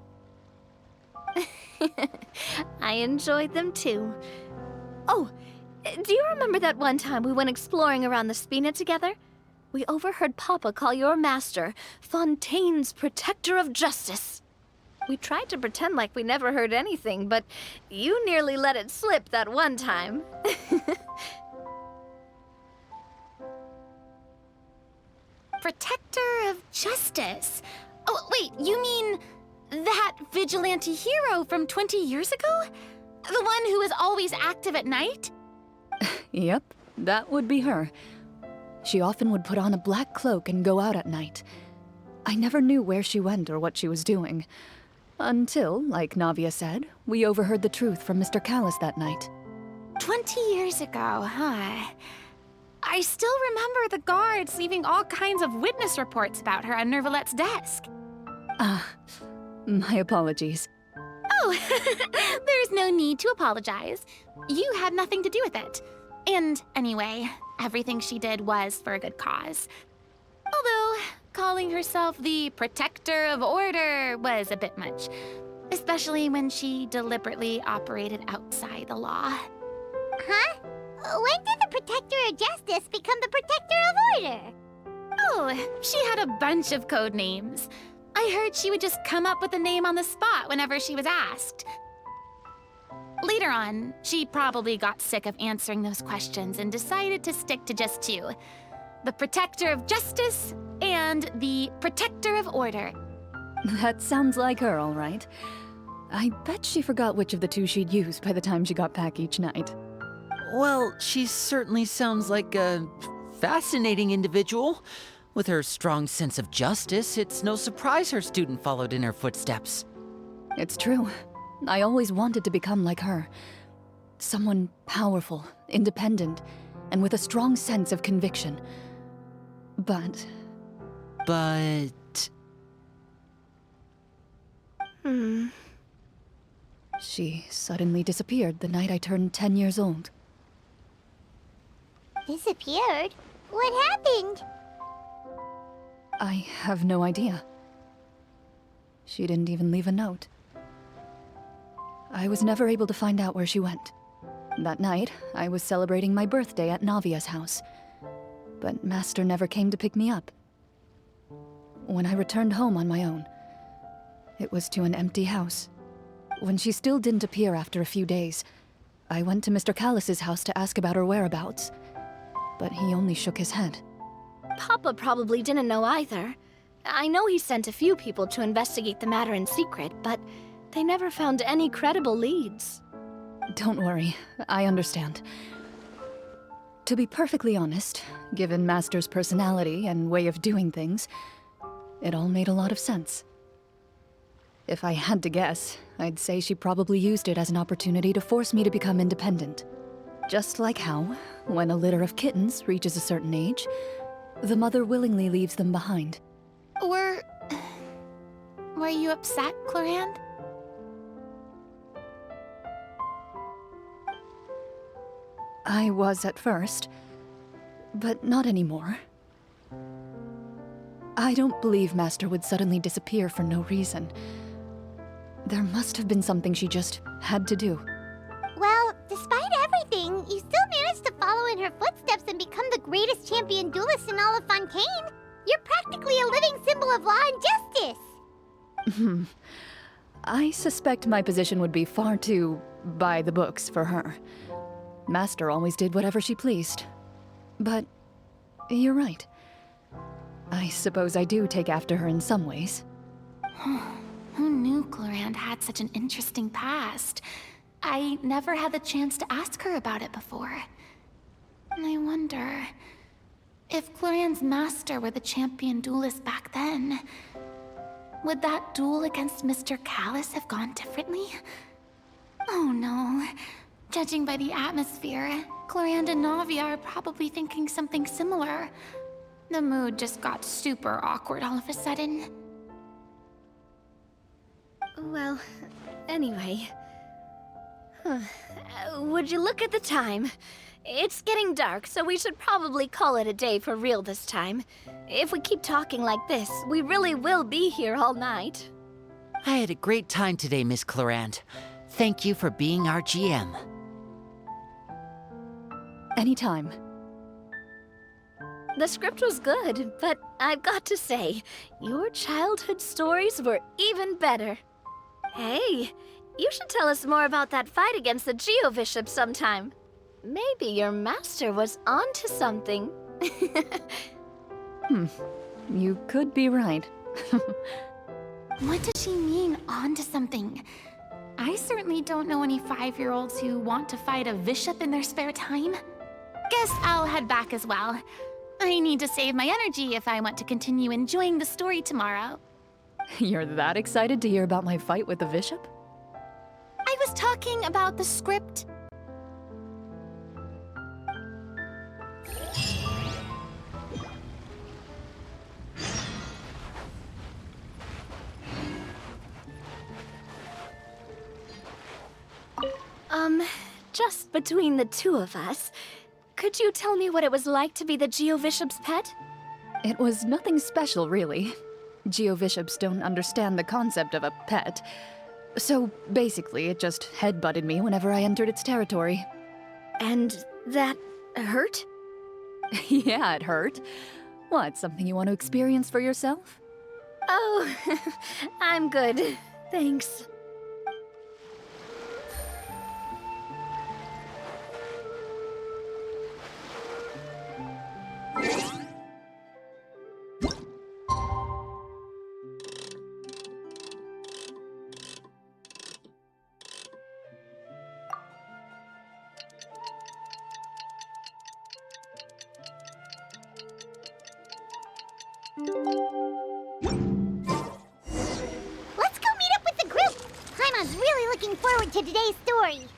I enjoyed them too. Oh, do you remember that one time we went exploring around the Spina together? We overheard Papa call your master Fontaine's Protector of Justice. We tried to pretend like we never heard anything, but you nearly let it slip that one time. Protector of Justice? Oh, wait, you mean that vigilante hero from 20 years ago? The one who is always active at night? Yep, that would be her. She often would put on a black cloak and go out at night. I never knew where she went or what she was doing. Until, like Navia said, we overheard the truth from Mr. Callis that night. 20 years ago, huh? I still remember the guards leaving all kinds of witness reports about her on Nervalette's desk. My apologies. Oh, there's no need to apologize. You had nothing to do with it. And anyway, everything she did was for a good cause. Although, calling herself the protector of order was a bit much. Especially when she deliberately operated outside the law. Huh? When did the Protector of Justice become the Protector of Order? Oh, she had a bunch of code names. I heard she would just come up with a name on the spot whenever she was asked. Later on, she probably got sick of answering those questions and decided to stick to just two. The Protector of Justice and the Protector of Order. That sounds like her, all right. I bet she forgot which of the two she'd use by the time she got back each night. Well, she certainly sounds like a fascinating individual. With her strong sense of justice, it's no surprise her student followed in her footsteps. It's true. I always wanted to become like her. Someone powerful, independent, and with a strong sense of conviction. But... She suddenly disappeared the night I turned 10 years old. Disappeared? What happened? I have no idea. She didn't even leave a note. I was never able to find out where she went. That night, I was celebrating my birthday at Navia's house, but Master never came to pick me up. When I returned home on my own, it was to an empty house. When she still didn't appear after a few days, I went to Mr. Callus's house to ask about her whereabouts, but he only shook his head. Papa probably didn't know either. I know he sent a few people to investigate the matter in secret, but they never found any credible leads. Don't worry, I understand. To be perfectly honest, given Master's personality and way of doing things, it all made a lot of sense. If I had to guess, I'd say she probably used it as an opportunity to force me to become independent. Just like how, when a litter of kittens reaches a certain age, the mother willingly leaves them behind. Were you upset, Clorinde? I was at first, but not anymore. I don't believe Master would suddenly disappear for no reason. There must have been something she just had to do. Well, despite everything, you still managed to follow in her footsteps and become the greatest champion duelist in all of Fontaine. You're practically a living symbol of law and justice. I suspect my position would be far too by the books for her. Master always did whatever she pleased. But you're right. I suppose I do take after her in some ways. Who knew Clorinde had such an interesting past? I never had the chance to ask her about it before. And I wonder... if Clorinde's master were the champion duelist back then, would that duel against Mr. Callus have gone differently? Oh no. Judging by the atmosphere, Clorinde and Navia are probably thinking something similar. The mood just got super awkward all of a sudden. Well, anyway... would you look at the time? It's getting dark, so we should probably call it a day for real this time. If we keep talking like this, we really will be here all night. I had a great time today, Miss Clorinde. Thank you for being our GM. Anytime. The script was good, but I've got to say, your childhood stories were even better. Hey, you should tell us more about that fight against the Geo-Bishop sometime. Maybe your master was onto something. You could be right. What does she mean, onto something? I certainly don't know any 5-year-olds who want to fight a bishop in their spare time. Guess I'll head back as well. I need to save my energy if I want to continue enjoying the story tomorrow. You're that excited to hear about my fight with the bishop? I was talking about the script. Just between the two of us, could you tell me what it was like to be the Geo-Bishop's pet? It was nothing special, really. Geobishops don't understand the concept of a pet. So basically, it just headbutted me whenever I entered its territory. And that hurt? Yeah, it hurt. What, something you want to experience for yourself? Oh, I'm good. Thanks. Let's go meet up with the group! Paimon's really looking forward to today's story.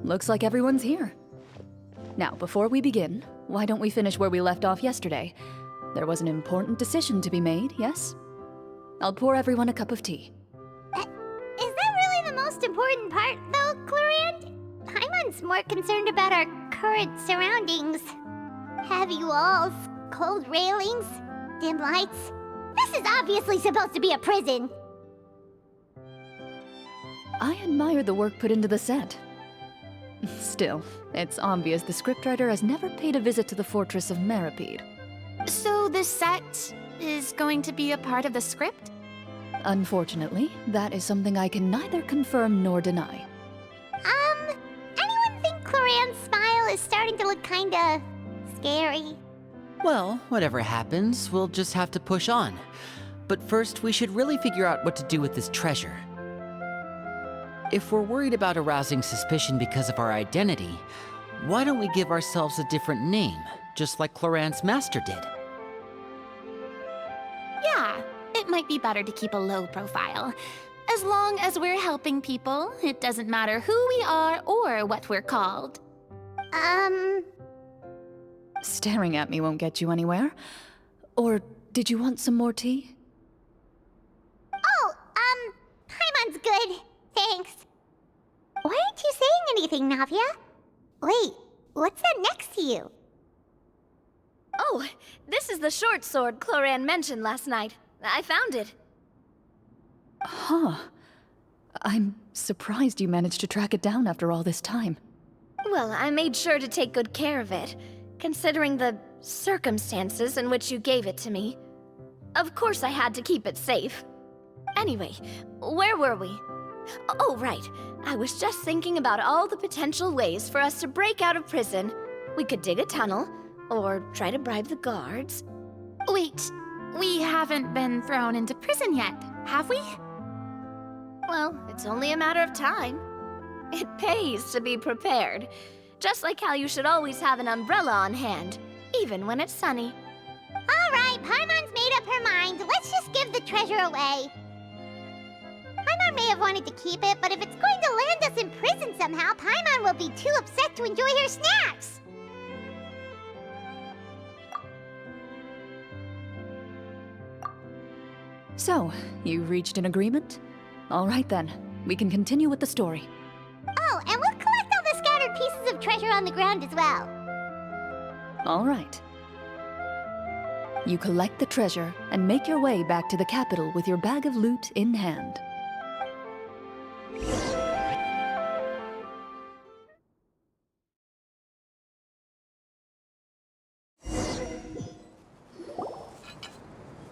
Looks like everyone's here. Now, before we begin, why don't we finish where we left off yesterday? There was an important decision to be made, yes? I'll pour everyone a cup of tea. Is that really the most important part, though, Clorinde? Paimon's more concerned about our current surroundings. Heavy walls, cold railings, dim lights. This is obviously supposed to be a prison. I admire the work put into the set. Still, it's obvious the scriptwriter has never paid a visit to the fortress of Rapperia. So the set is going to be a part of the script? Unfortunately, that is something I can neither confirm nor deny. Anyone think Clorinde's smile is starting to look kinda scary? Well, whatever happens, we'll just have to push on. But first, we should really figure out what to do with this treasure. If we're worried about arousing suspicion because of our identity, why don't we give ourselves a different name, just like Clorinde's master did? Yeah, it might be better to keep a low profile. As long as we're helping people, it doesn't matter who we are or what we're called. Staring at me won't get you anywhere. Or did you want some more tea? Oh, Paimon's good. Thanks. Why aren't you saying anything, Navia? Wait, what's that next to you? Oh, this is the short sword Clorinde mentioned last night. I found it. Huh. I'm surprised you managed to track it down after all this time. Well, I made sure to take good care of it, considering the circumstances in which you gave it to me. Of course I had to keep it safe. Anyway, where were we? Oh, right. I was just thinking about all the potential ways for us to break out of prison. We could dig a tunnel, or try to bribe the guards. Wait, we haven't been thrown into prison yet, have we? Well, it's only a matter of time. It pays to be prepared. Just like how you should always have an umbrella on hand, even when it's sunny. All right, Paimon's made up her mind. Let's just give the treasure away. Paimon may may have wanted to keep it, but if it's going to land us in prison somehow, Paimon will be too upset to enjoy her snacks. So, you've reached an agreement? All right then, we can continue with the story. Oh, and we'll collect all the scattered pieces of treasure on the ground as well. All right. You collect the treasure and make your way back to the capital with your bag of loot in hand.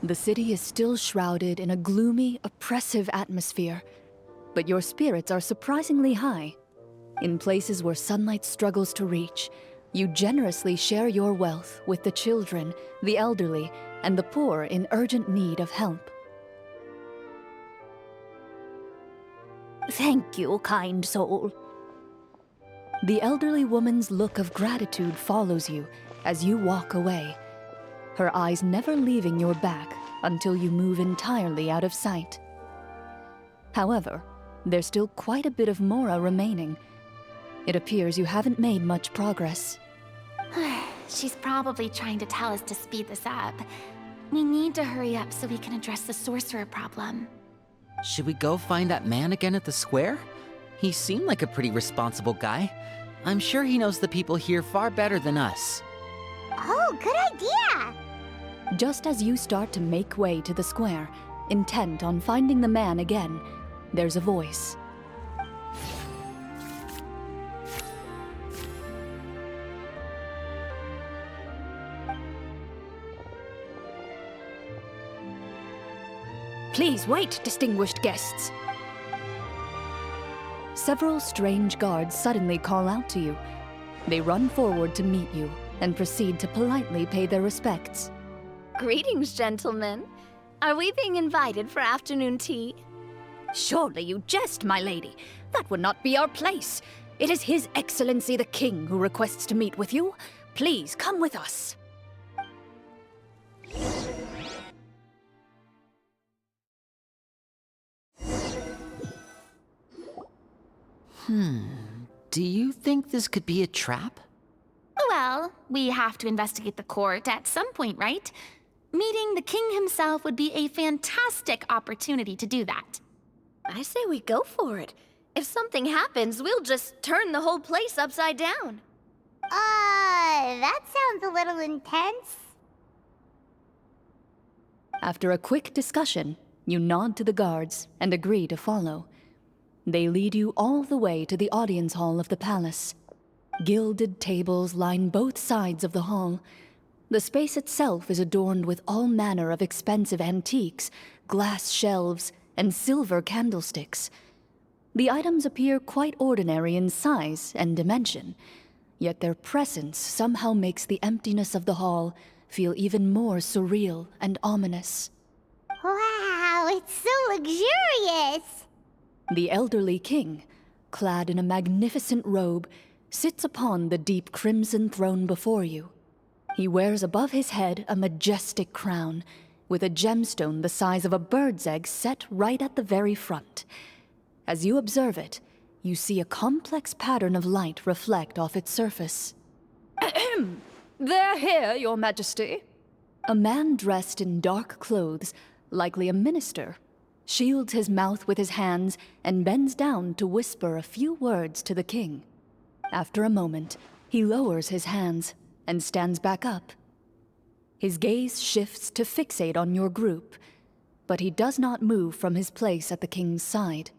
The city is still shrouded in a gloomy, oppressive atmosphere, but your spirits are surprisingly high. In places where sunlight struggles to reach, you generously share your wealth with the children, the elderly, and the poor in urgent need of help. Thank you, kind soul. The elderly woman's look of gratitude follows you as you walk away, her eyes never leaving your back until you move entirely out of sight. However, there's still quite a bit of Mora remaining. It appears you haven't made much progress. She's probably trying to tell us to speed this up. We need to hurry up so we can address the sorcerer problem. Should we go find that man again at the square? He seemed like a pretty responsible guy. I'm sure he knows the people here far better than us. Oh, good idea! Just as you start to make way to the square, intent on finding the man again, there's a voice. Please wait, distinguished guests. Several strange guards suddenly call out to you. They run forward to meet you and proceed to politely pay their respects. Greetings, gentlemen. Are we being invited for afternoon tea? Surely you jest, my lady. That would not be our place. It is His Excellency the King who requests to meet with you. Please come with us. Do you think this could be a trap? Well, we have to investigate the court at some point, right? Meeting the king himself would be a fantastic opportunity to do that. I say we go for it. If something happens, we'll just turn the whole place upside down. That sounds a little intense. After a quick discussion, you nod to the guards and agree to follow. They lead you all the way to the audience hall of the palace. Gilded tables line both sides of the hall. The space itself is adorned with all manner of expensive antiques, glass shelves, and silver candlesticks. The items appear quite ordinary in size and dimension, yet their presence somehow makes the emptiness of the hall feel even more surreal and ominous. Wow, it's so luxurious! The elderly king, clad in a magnificent robe, sits upon the deep crimson throne before you. He wears above his head a majestic crown, with a gemstone the size of a bird's egg set right at the very front. As you observe it, you see a complex pattern of light reflect off its surface. Ahem! They're here, Your Majesty. A man dressed in dark clothes, likely a minister, shields his mouth with his hands and bends down to whisper a few words to the king. After a moment, he lowers his hands and stands back up. His gaze shifts to fixate on your group, but he does not move from his place at the king's side.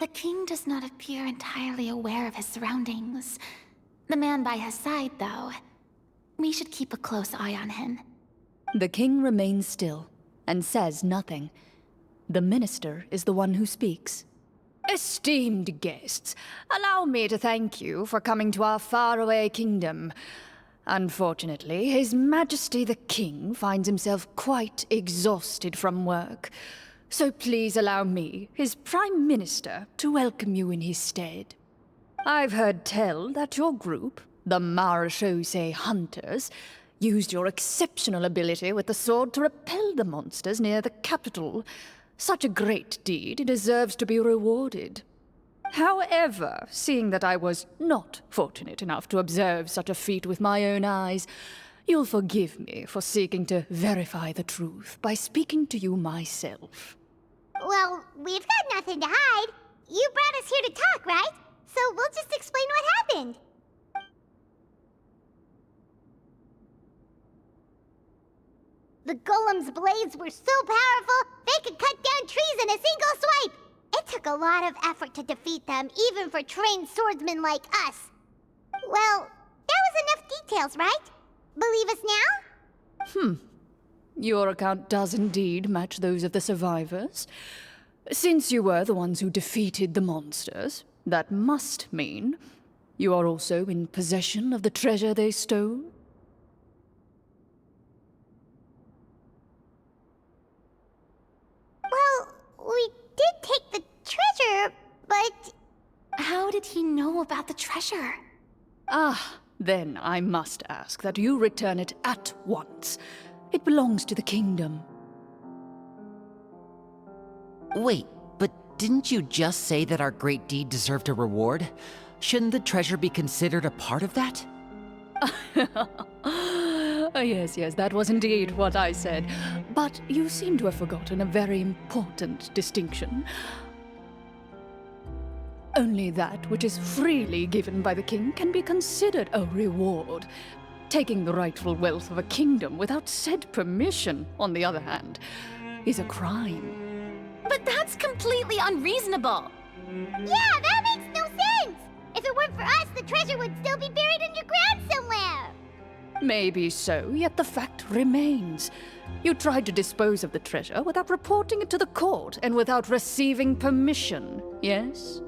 The king does not appear entirely aware of his surroundings. The man by his side, though. We should keep a close eye on him. The king remains still and says nothing. The minister is the one who speaks. Esteemed guests, allow me to thank you for coming to our faraway kingdom. Unfortunately, His Majesty the King finds himself quite exhausted from work. So please allow me, his Prime Minister, to welcome you in his stead. I've heard tell that your group, the Marechaussee Hunters, used your exceptional ability with the sword to repel the monsters near the capital. Such a great deed deserves to be rewarded. However, seeing that I was not fortunate enough to observe such a feat with my own eyes, you'll forgive me for seeking to verify the truth by speaking to you myself. Well, we've got nothing to hide. You brought us here to talk, right? So we'll just explain what happened. The golem's blades were so powerful, they could cut down trees in a single swipe. It took a lot of effort to defeat them, even for trained swordsmen like us. Well, that was enough details, right? Believe us now? Your account does indeed match those of the survivors. Since you were the ones who defeated the monsters, that must mean you are also in possession of the treasure they stole? Well, we did take the treasure, but... How did he know about the treasure? Then I must ask that you return it at once. It belongs to the kingdom. Wait, but didn't you just say that our great deed deserved a reward? Shouldn't the treasure be considered a part of that? Yes, that was indeed what I said. But you seem to have forgotten a very important distinction. Only that which is freely given by the king can be considered a reward. Taking the rightful wealth of a kingdom without said permission, on the other hand, is a crime. But that's completely unreasonable. Yeah, that makes no sense! If it weren't for us, the treasure would still be buried underground somewhere! Maybe so, yet the fact remains. You tried to dispose of the treasure without reporting it to the court and without receiving permission, yes?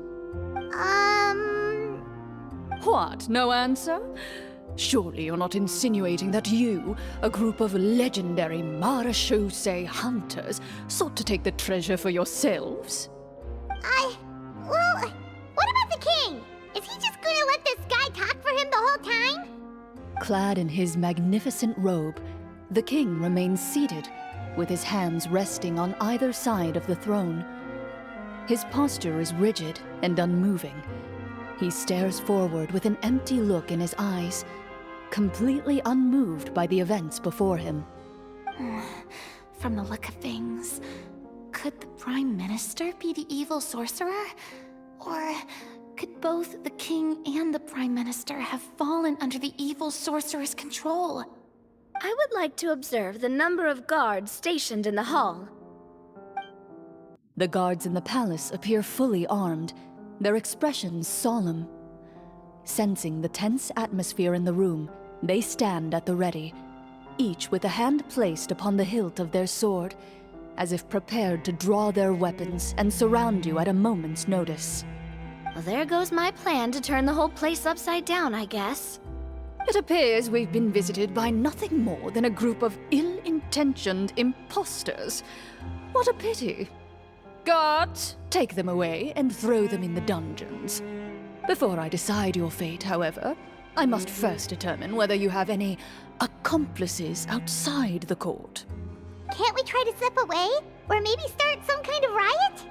What, no answer? Surely you're not insinuating that you, a group of legendary marechaussee hunters, sought to take the treasure for yourselves? Well, what about the king? Is he just gonna let this guy talk for him the whole time? Clad in his magnificent robe, the king remains seated, with his hands resting on either side of the throne. His posture is rigid and unmoving. He stares forward with an empty look in his eyes, completely unmoved by the events before him. From the look of things, could the Prime Minister be the evil sorcerer? Or could both the King and the Prime Minister have fallen under the evil sorcerer's control? I would like to observe the number of guards stationed in the hall. The guards in the palace appear fully armed, their expressions solemn. Sensing the tense atmosphere in the room, they stand at the ready, each with a hand placed upon the hilt of their sword, as if prepared to draw their weapons and surround you at a moment's notice. Well, there goes my plan to turn the whole place upside down, I guess. It appears we've been visited by nothing more than a group of ill-intentioned imposters. What a pity. Guards, take them away and throw them in the dungeons. Before I decide your fate, however, I must first determine whether you have any accomplices outside the court. Can't we try to slip away? Or maybe start some kind of riot?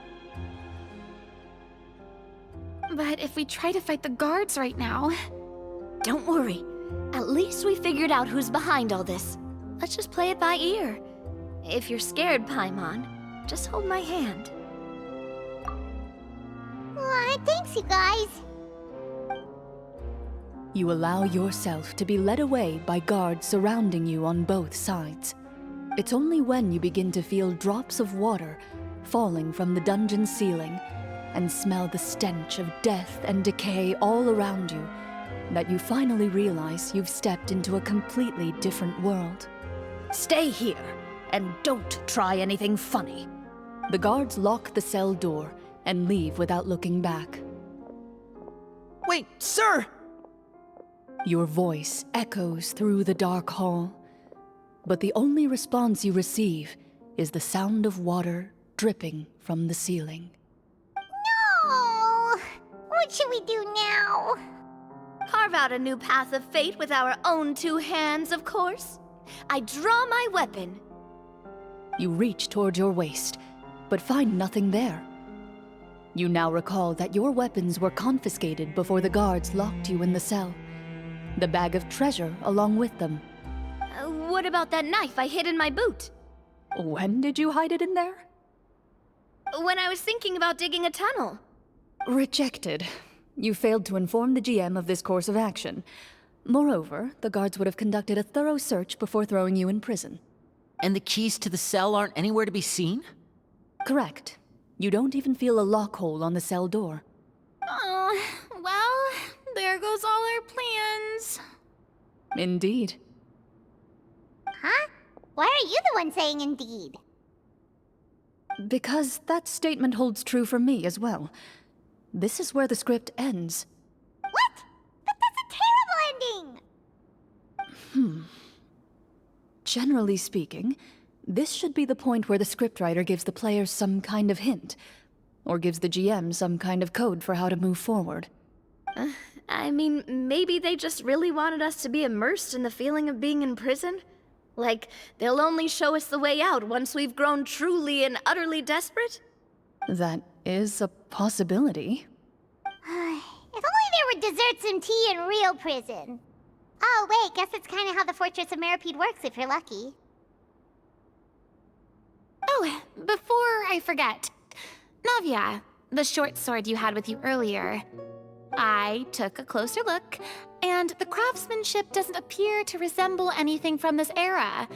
But if we try to fight the guards right now... Don't worry. At least we figured out who's behind all this. Let's just play it by ear. If you're scared, Paimon, just hold my hand. Aw, thanks, you guys. You allow yourself to be led away by guards surrounding you on both sides. It's only when you begin to feel drops of water falling from the dungeon ceiling and smell the stench of death and decay all around you that you finally realize you've stepped into a completely different world. Stay here, and don't try anything funny. The guards lock the cell door and leave without looking back. Wait, sir! Your voice echoes through the dark hall, but the only response you receive is the sound of water dripping from the ceiling. No! What should we do now? Carve out a new path of fate with our own two hands, of course. I draw my weapon. You reach toward your waist, but find nothing there. You now recall that your weapons were confiscated before the guards locked you in the cell. The bag of treasure along with them. What about that knife I hid in my boot? When did you hide it in there? When I was thinking about digging a tunnel. Rejected. You failed to inform the GM of this course of action. Moreover, the guards would have conducted a thorough search before throwing you in prison. And the keys to the cell aren't anywhere to be seen? Correct. You don't even feel a lock hole on the cell door. Oh, well, there goes all our plans. Indeed. Huh? Why are you the one saying indeed? Because that statement holds true for me as well. This is where the script ends. What? But that's a terrible ending! Generally speaking, this should be the point where the scriptwriter gives the players some kind of hint, or gives the GM some kind of code for how to move forward. I mean, maybe they just really wanted us to be immersed in the feeling of being in prison? Like, they'll only show us the way out once we've grown truly and utterly desperate? That is a possibility. If only there were desserts and tea in real prison. Oh, wait, guess that's kind of how the Fortress of Meripede works if you're lucky. Oh, before I forget. Navia, the short sword you had with you earlier. I took a closer look, and the craftsmanship doesn't appear to resemble anything from this era.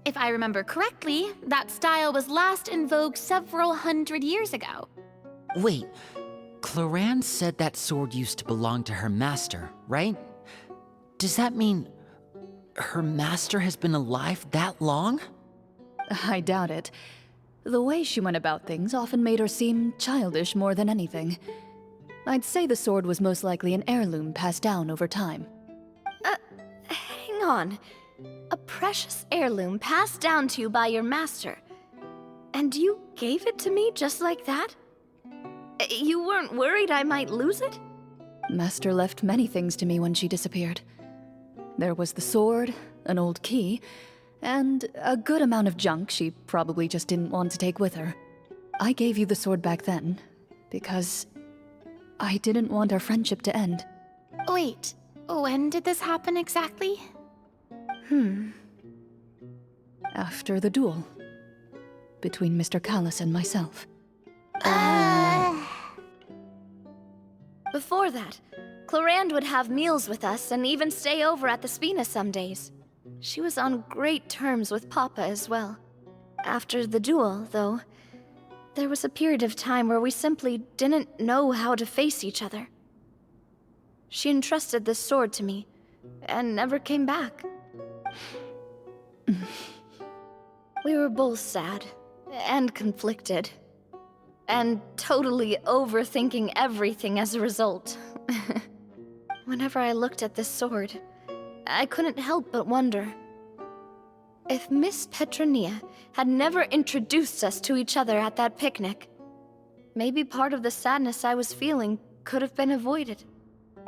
If I remember correctly, that style was last in vogue several hundred years ago. Wait, Clorinde said that sword used to belong to her master, right? Does that mean her master has been alive that long? I doubt it. The way she went about things often made her seem childish more than anything. I'd say the sword was most likely an heirloom passed down over time. Hang on. A precious heirloom passed down to you by your master. And you gave it to me just like that? You weren't worried I might lose it? Master left many things to me when she disappeared. There was the sword, an old key, and a good amount of junk she probably just didn't want to take with her. I gave you the sword back then, because I didn't want our friendship to end. Wait, when did this happen exactly? After the duel. Between Mr. Callis and myself. Before that, Clorinde would have meals with us and even stay over at the Spina some days. She was on great terms with Papa as well. After the duel, though, there was a period of time where we simply didn't know how to face each other. She entrusted this sword to me, and never came back. We were both sad, and conflicted, and totally overthinking everything as a result. Whenever I looked at this sword, I couldn't help but wonder if Miss Petronia had never introduced us to each other at that picnic. Maybe part of the sadness I was feeling could have been avoided.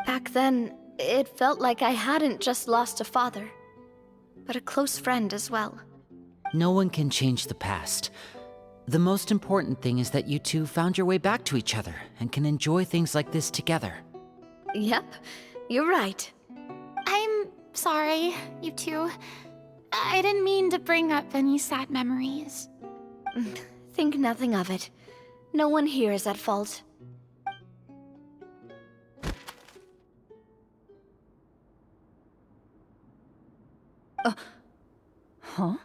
Back then, it felt like I hadn't just lost a father, but a close friend as well. No one can change the past. The most important thing is that you two found your way back to each other and can enjoy things like this together. Yep, you're right. I'm sorry, you two. I didn't mean to bring up any sad memories. Think nothing of it. No one here is at fault. Huh?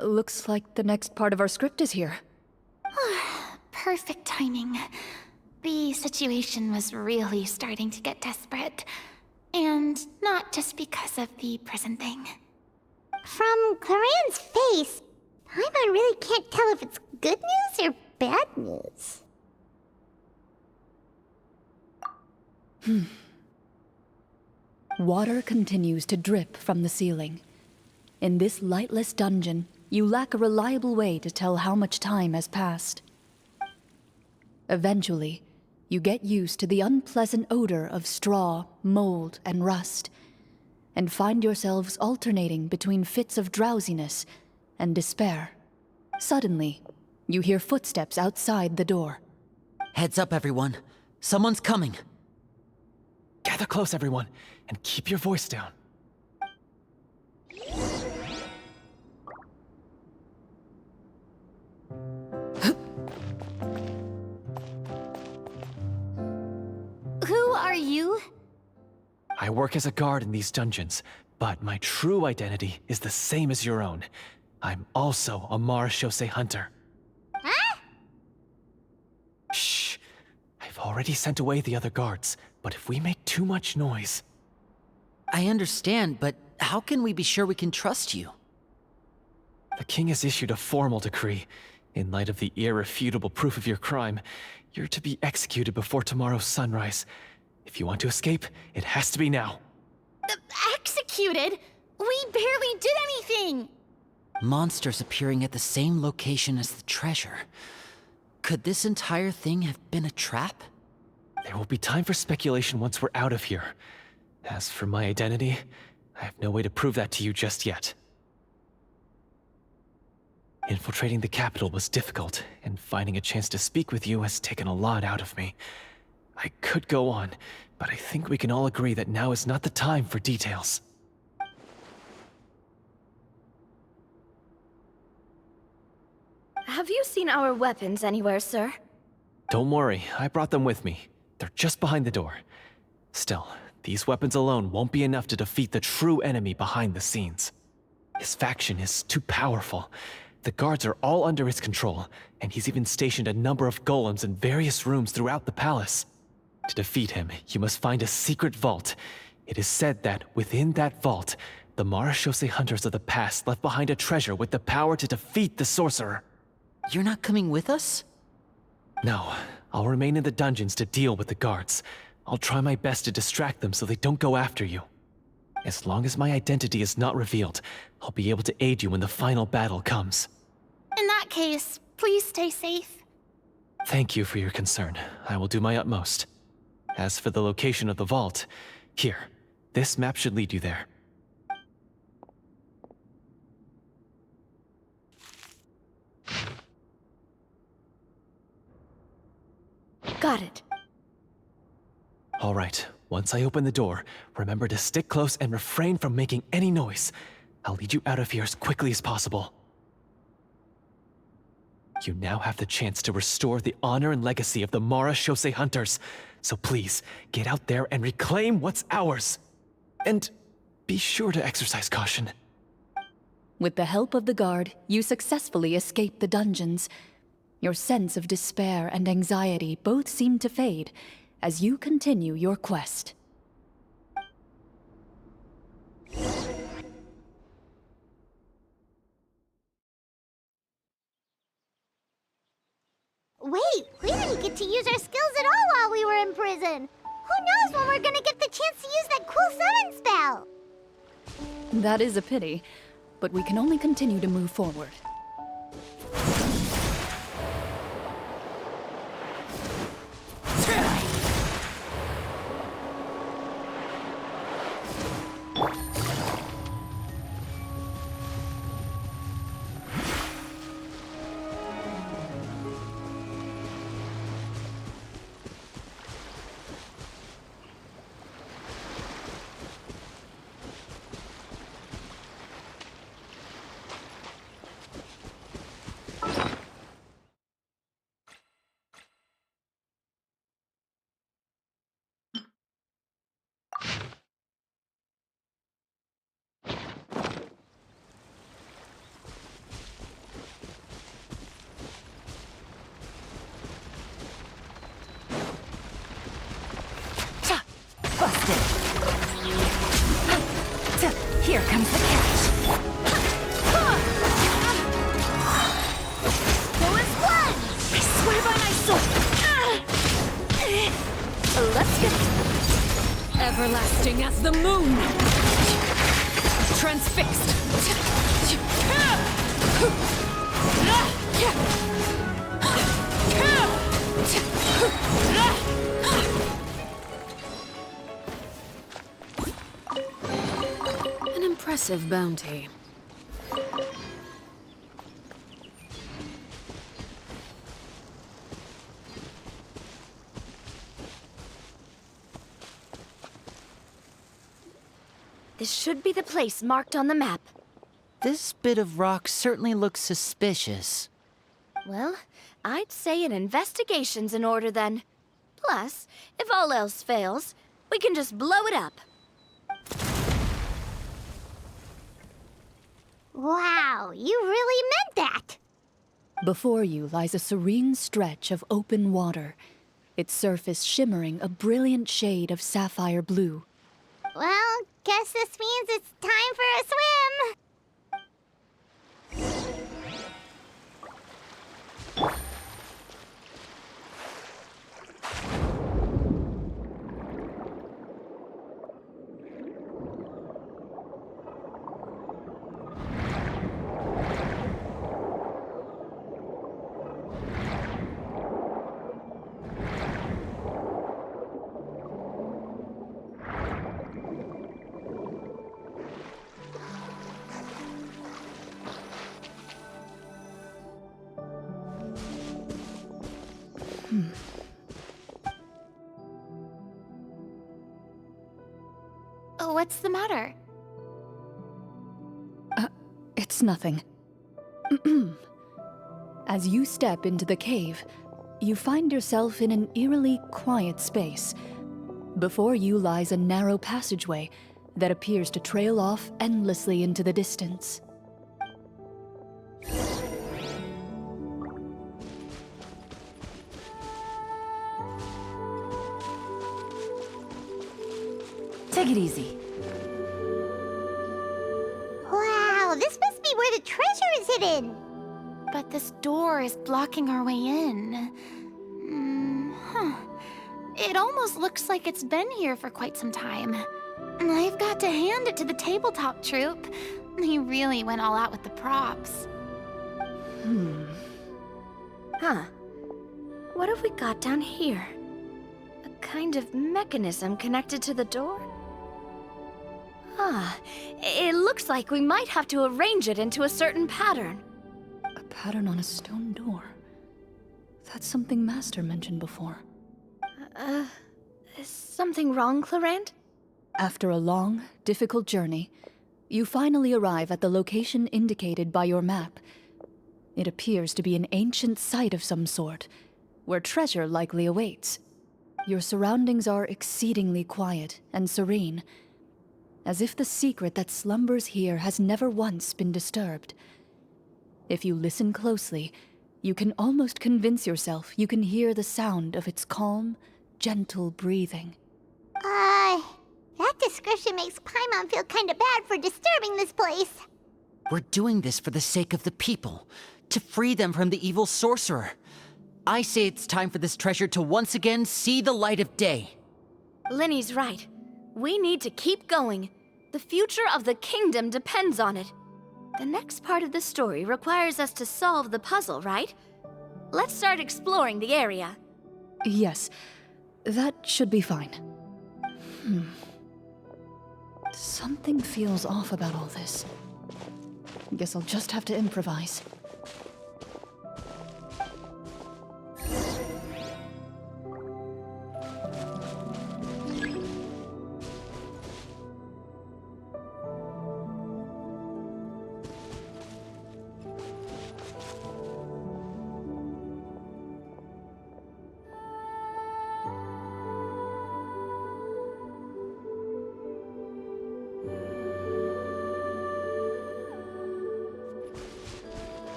Looks like the next part of our script is here. Perfect timing. The situation was really starting to get desperate. And not just because of the prison thing. From Clorinde's face, Paimon really can't tell if it's good news or bad news. Water continues to drip from the ceiling. In this lightless dungeon, you lack a reliable way to tell how much time has passed. Eventually, you get used to the unpleasant odor of straw, mold, and rust, and find yourselves alternating between fits of drowsiness and despair. Suddenly, you hear footsteps outside the door. Heads up, everyone. Someone's coming. Gather close, everyone, and keep your voice down. Who are you? I work as a guard in these dungeons, but my true identity is the same as your own. I'm also a Marashose hunter. Huh? Shh. I've already sent away the other guards, but if we make too much noise... I understand, but how can we be sure we can trust you? The king has issued a formal decree. In light of the irrefutable proof of your crime, you're to be executed before tomorrow's sunrise. If you want to escape, it has to be now. Executed? We barely did anything! Monsters appearing at the same location as the treasure. Could this entire thing have been a trap? There will be time for speculation once we're out of here. As for my identity, I have no way to prove that to you just yet. Infiltrating the capital was difficult, and finding a chance to speak with you has taken a lot out of me. I could go on, but I think we can all agree that now is not the time for details. Have you seen our weapons anywhere, sir? Don't worry, I brought them with me. They're just behind the door. Still, these weapons alone won't be enough to defeat the true enemy behind the scenes. His faction is too powerful. The guards are all under his control, and he's even stationed a number of golems in various rooms throughout the palace. To defeat him, you must find a secret vault. It is said that within that vault, the Marashose hunters of the past left behind a treasure with the power to defeat the sorcerer. You're not coming with us? No, I'll remain in the dungeons to deal with the guards. I'll try my best to distract them so they don't go after you. As long as my identity is not revealed, I'll be able to aid you when the final battle comes. In that case, please stay safe. Thank you for your concern. I will do my utmost. As for the location of the vault, here, this map should lead you there. Got it. All right, once I open the door, remember to stick close and refrain from making any noise. I'll lead you out of here as quickly as possible. You now have the chance to restore the honor and legacy of the Marashose hunters. So please, get out there and reclaim what's ours. And be sure to exercise caution. With the help of the guard, you successfully escape the dungeons. Your sense of despair and anxiety both seem to fade as you continue your quest. Wait, we didn't get to use our skills at all while we were in prison. Who knows when we're gonna get the chance to use that cool summon spell? That is a pity, but we can only continue to move forward. Here comes the catch. Bonus one! I swear by my soul. Let's get Everlasting as the moon. Transfixed. An impressive bounty. This should be the place marked on the map. This bit of rock certainly looks suspicious. Well, I'd say an investigation's in order then. Plus, if all else fails, we can just blow it up. Wow, you really meant that! Before you lies a serene stretch of open water, its surface shimmering a brilliant shade of sapphire blue. Well, guess this means it's time for a swim! Oh, what's the matter? It's nothing. As you step into the cave, you find yourself in an eerily quiet space. Before you lies a narrow passageway that appears to trail off endlessly into the distance. Take it easy. Wow, this must be where the treasure is hidden! But this door is blocking our way in. It almost looks like it's been here for quite some time. I've got to hand it to the tabletop troupe. They really went all out with the props. Huh. What have we got down here? A kind of mechanism connected to the door? Ah, it looks like we might have to arrange it into a certain pattern. A pattern on a stone door. That's something Master mentioned before. Is something wrong, Clorinde? After a long, difficult journey, you finally arrive at the location indicated by your map. It appears to be an ancient site of some sort, where treasure likely awaits. Your surroundings are exceedingly quiet and serene, as if the secret that slumbers here has never once been disturbed. If you listen closely, you can almost convince yourself you can hear the sound of its calm, gentle breathing. That description makes Paimon feel kinda bad for disturbing this place. We're doing this for the sake of the people, to free them from the evil sorcerer. I say it's time for this treasure to once again see the light of day. Linny's right. We need to keep going. The future of the kingdom depends on it. The next part of the story requires us to solve the puzzle, right? Let's start exploring the area. Yes, that should be fine. Something feels off about all this. Guess I'll just have to improvise.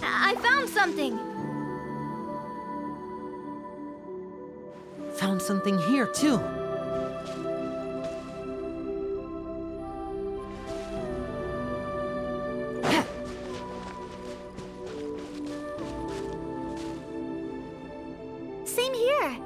I found something! Found something here, too. Same here.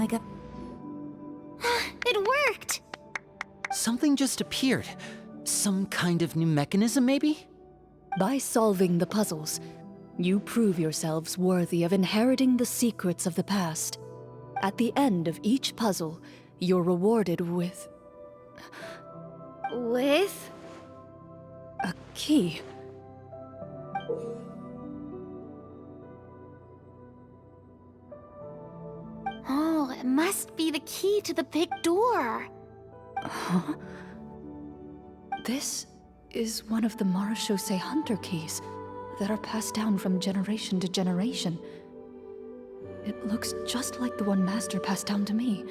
like a... It worked! Something just appeared. Some kind of new mechanism, maybe? By solving the puzzles, you prove yourselves worthy of inheriting the secrets of the past. At the end of each puzzle, you're rewarded with With? a key. Oh, it must be the key to the big door. Huh? This is one of the Marachose Hunter keys that are passed down from generation to generation. It looks just like the one Master passed down to me.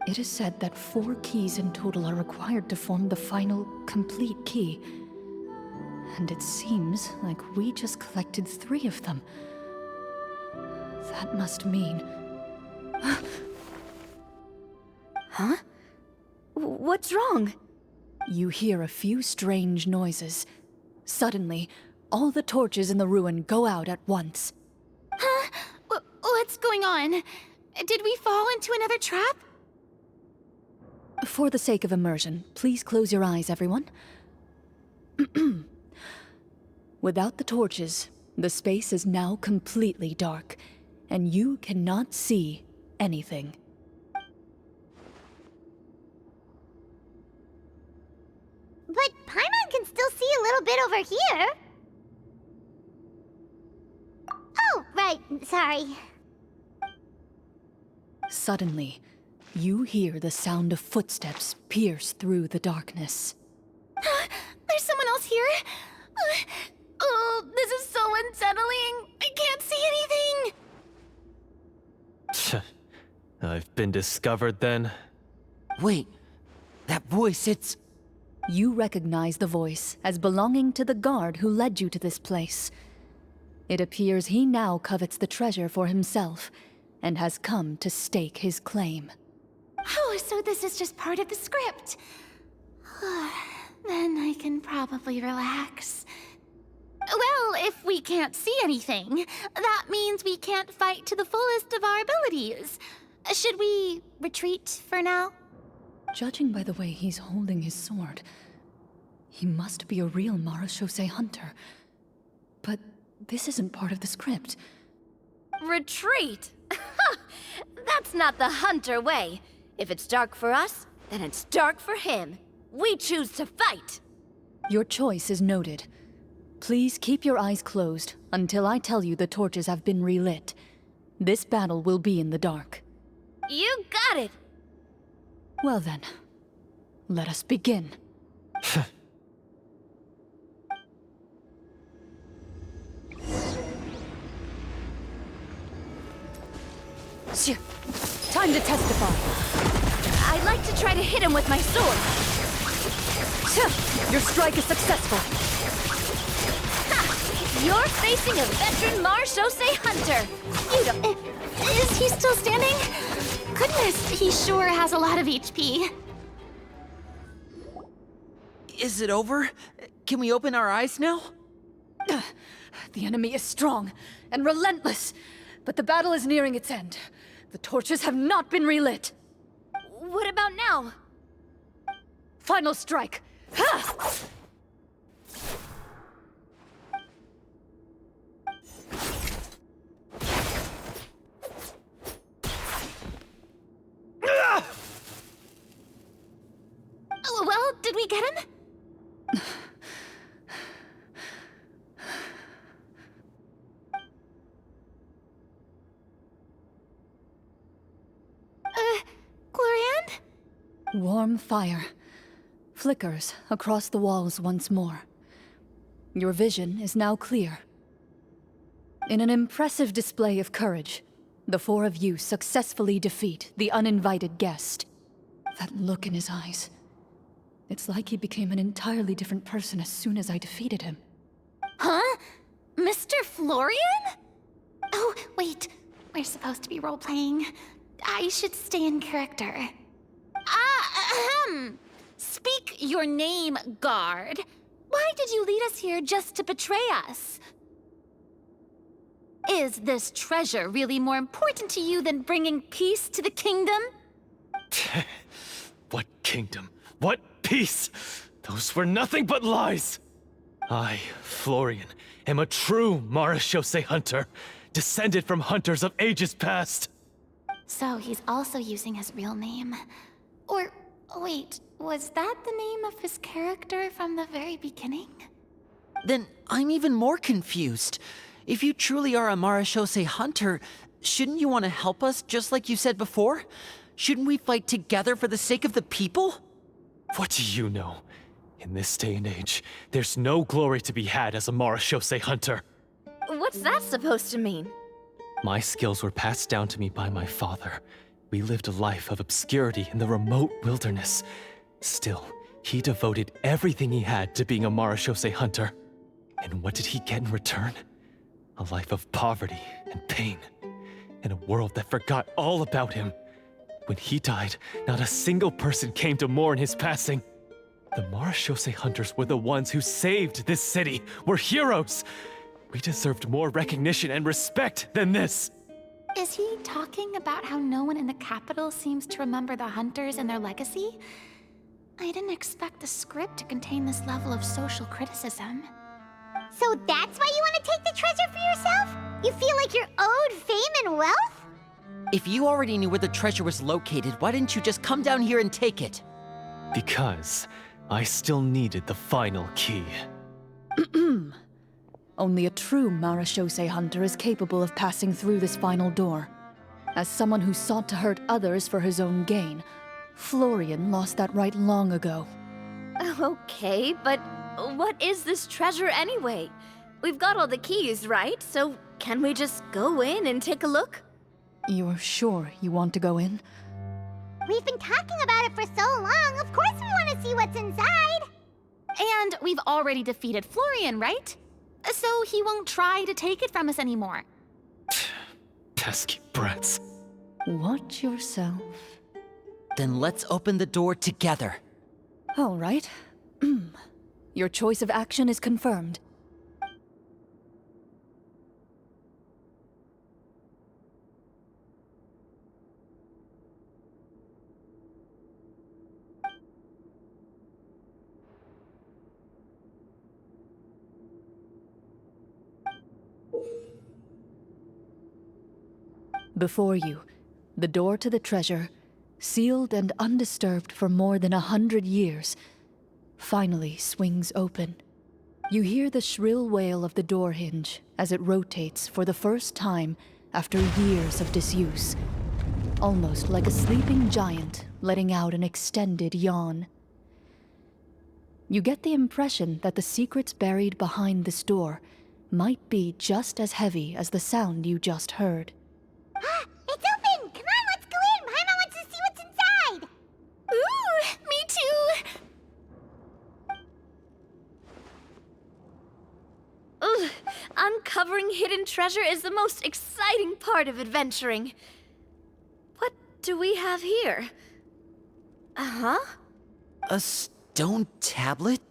It is said that 4 keys in total are required to form the final, complete key. And it seems like we just collected 3 of them. That must mean... Huh? What's wrong? You hear a few strange noises. Suddenly, all the torches in the ruin go out at once. Huh? What's going on? Did we fall into another trap? For the sake of immersion, please close your eyes, everyone. Without the torches, the space is now completely dark, and you cannot see anything. But Paimon can still see a little bit over here. Oh, right. Sorry. Suddenly, you hear the sound of footsteps pierce through the darkness. There's someone else here? Oh, this is so unsettling. I can't see anything. I've been discovered then. Wait, that voice, it's... You recognize the voice as belonging to the guard who led you to this place. It appears he now covets the treasure for himself, and has come to stake his claim. Oh, so this is just part of the script. Then I can probably relax. Well, if we can't see anything, that means we can't fight to the fullest of our abilities. Should we retreat for now? Judging by the way he's holding his sword, he must be a real Marachose hunter. But this isn't part of the script. Retreat? That's not the hunter way. If it's dark for us, then it's dark for him. We choose to fight. Your choice is noted. Please keep your eyes closed until I tell you the torches have been relit. This battle will be in the dark. You got it! Well then, let us begin. Time to testify. I'd like to try to hit him with my sword. Your strike is successful. Ha! You're facing a veteran Marachose hunter. You don't... Is he still standing? Goodness, he sure has a lot of HP. Is it over? Can we open our eyes now? The enemy is strong and relentless, but the battle is nearing its end. The torches have not been relit. What about now? Final strike. Ha! Oh, well, did we get him? Clorinde? Warm fire flickers across the walls once more. Your vision is now clear. In an impressive display of courage, the 4 of you successfully defeat the uninvited guest. That look in his eyes. It's like he became an entirely different person as soon as I defeated him. Huh? Mr. Florian? Oh, wait. We're supposed to be role-playing. I should stay in character. Speak your name, guard. Why did you lead us here just to betray us? Is this treasure really more important to you than bringing peace to the kingdom? What kingdom? What peace? Those were nothing but lies! I, Florian, am a true Marachose hunter, descended from hunters of ages past. So he's also using his real name. Or, wait, was that the name of his character from the very beginning? Then I'm even more confused. If you truly are a Marachose hunter, shouldn't you want to help us just like you said before? Shouldn't we fight together for the sake of the people? What do you know? In this day and age, there's no glory to be had as a Marachose hunter. What's that supposed to mean? My skills were passed down to me by my father. We lived a life of obscurity in the remote wilderness. Still, he devoted everything he had to being a Marachose hunter. And what did he get in return? A life of poverty and pain. In a world that forgot all about him. When he died, not a single person came to mourn his passing. The Marachose hunters were the ones who saved this city. We're heroes! We deserved more recognition and respect than this! Is he talking about how no one in the capital seems to remember the hunters and their legacy? I didn't expect the script to contain this level of social criticism. So that's why you want to take the treasure for yourself? You feel like you're owed fame and wealth? If you already knew where the treasure was located, why didn't you just come down here and take it? Because I still needed the final key. Only a true Marachose hunter is capable of passing through this final door. As someone who sought to hurt others for his own gain, Florian lost that right long ago. Okay, but what is this treasure anyway? We've got all the keys, right? So can we just go in and take a look? You're sure you want to go in? We've been talking about it for so long, of course we want to see what's inside! And we've already defeated Florian, right? So he won't try to take it from us anymore. Pesky brats. Watch yourself. Then let's open the door together. All right. Your choice of action is confirmed. Before you, the door to the treasure, sealed and undisturbed for more than 100 years, finally swings open. You hear the shrill wail of the door hinge as it rotates for the first time after years of disuse, almost like a sleeping giant letting out an extended yawn. You get the impression that the secrets buried behind this door might be just as heavy as the sound you just heard. It's open! Come on, let's go in! Paimon wants to see what's inside! Ooh, me too! Ugh, uncovering hidden treasure is the most exciting part of adventuring. What do we have here? Uh-huh. A stone tablet?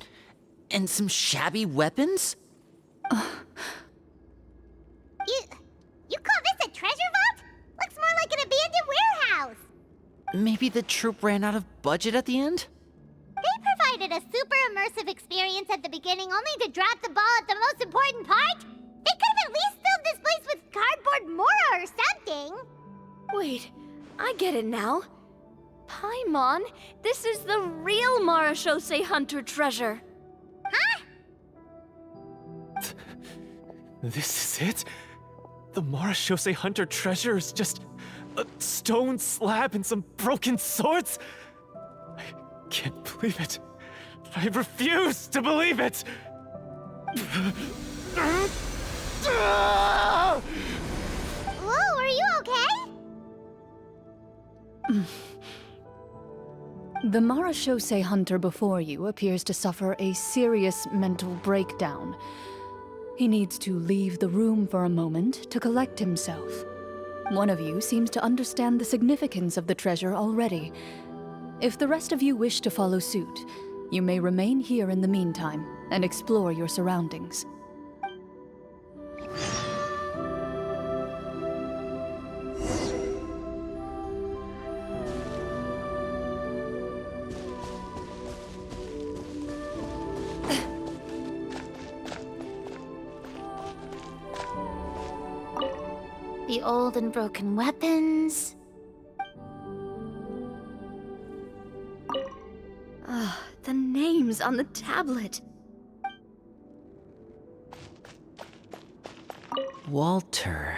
And some shabby weapons? You call this a treasure vault? Looks more like an abandoned warehouse! Maybe the troop ran out of budget at the end? They provided a super immersive experience at the beginning only to drop the ball at the most important part? They could have at least filled this place with cardboard Mora or something! Wait, I get it now. Paimon, this is the real Marachose hunter treasure. Huh? This is it? The Marachose hunter treasure is just a stone slab and some broken swords? I can't believe it. I refuse to believe it! Whoa, are you okay? The Marachose hunter before you appears to suffer a serious mental breakdown. He needs to leave the room for a moment to collect himself. One of you seems to understand the significance of the treasure already. If the rest of you wish to follow suit, you may remain here in the meantime and explore your surroundings. The old and broken weapons. Ah, the names on the tablet. Walter.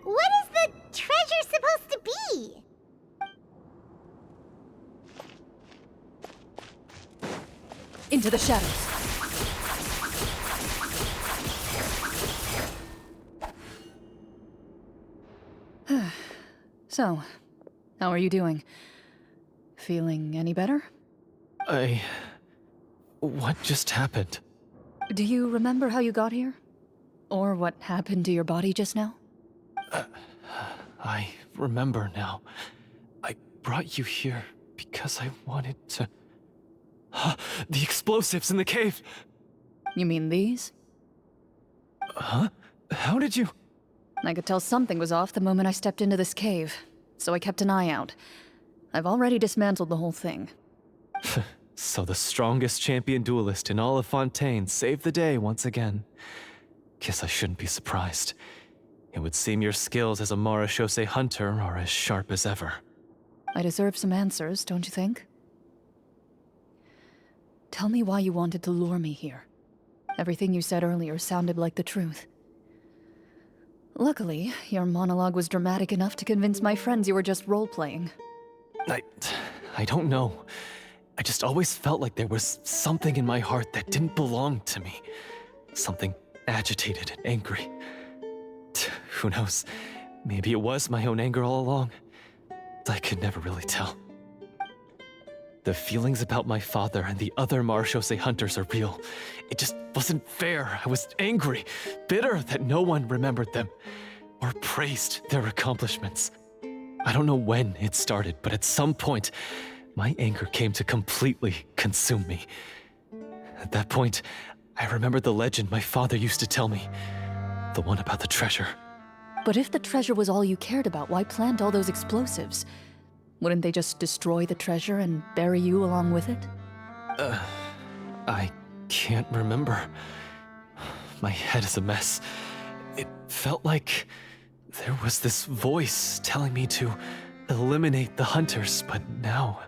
What is the treasure supposed to be? Into the shadows. So, how are you doing? Feeling any better? What just happened? Do you remember how you got here? Or what happened to your body just now? I remember now. I brought you here because I wanted to... The explosives in the cave! You mean these? Huh? How did you... I could tell something was off the moment I stepped into this cave, so I kept an eye out. I've already dismantled the whole thing. So the strongest champion duelist in all of Fontaine saved the day once again. Guess I shouldn't be surprised. It would seem your skills as a Marashose hunter are as sharp as ever. I deserve some answers, don't you think? Tell me why you wanted to lure me here. Everything you said earlier sounded like the truth. Luckily, your monologue was dramatic enough to convince my friends you were just role-playing. I don't know. I just always felt like there was something in my heart that didn't belong to me. Something agitated and angry. Who knows? Maybe it was my own anger all along. I could never really tell. The feelings about my father and the other Marashose hunters are real. It just wasn't fair. I was angry, bitter that no one remembered them or praised their accomplishments. I don't know when it started, but at some point, my anger came to completely consume me. At that point, I remembered the legend my father used to tell me. The one about the treasure. But if the treasure was all you cared about, why plant all those explosives? Wouldn't they just destroy the treasure and bury you along with it? I can't remember. My head is a mess. It felt like there was this voice telling me to eliminate the hunters, but now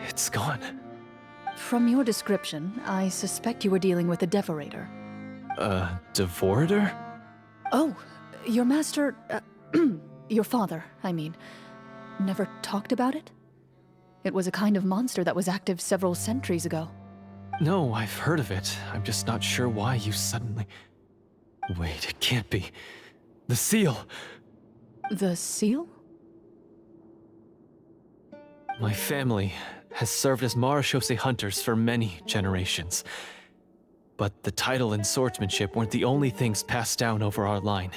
it's gone. From your description, I suspect you were dealing with a Devorator. Devorator? Oh, your master... your father, I mean. Never talked about it? It was a kind of monster that was active several centuries ago. No, I've heard of it. I'm just not sure why you suddenly... Wait, it can't be. The seal! The seal? My family has served as Marashose hunters for many generations. But the title and swordsmanship weren't the only things passed down over our line.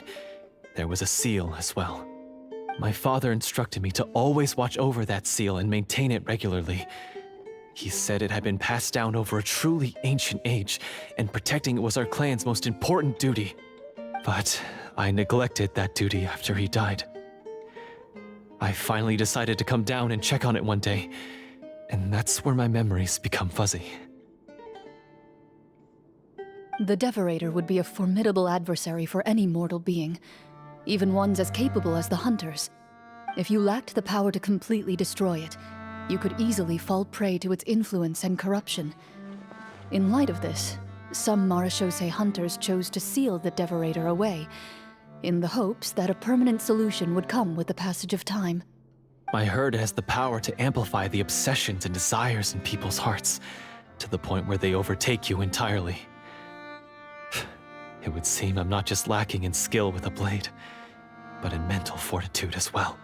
There was a seal as well. My father instructed me to always watch over that seal and maintain it regularly. He said it had been passed down over a truly ancient age, and protecting it was our clan's most important duty. But I neglected that duty after he died. I finally decided to come down and check on it one day, and that's where my memories become fuzzy. The Devorator would be a formidable adversary for any mortal being, even ones as capable as the Hunters. If you lacked the power to completely destroy it, you could easily fall prey to its influence and corruption. In light of this, some Marashose hunters chose to seal the Devorator away, in the hopes that a permanent solution would come with the passage of time. I heard it has the power to amplify the obsessions and desires in people's hearts, to the point where they overtake you entirely. It would seem I'm not just lacking in skill with a blade, but in mental fortitude as well.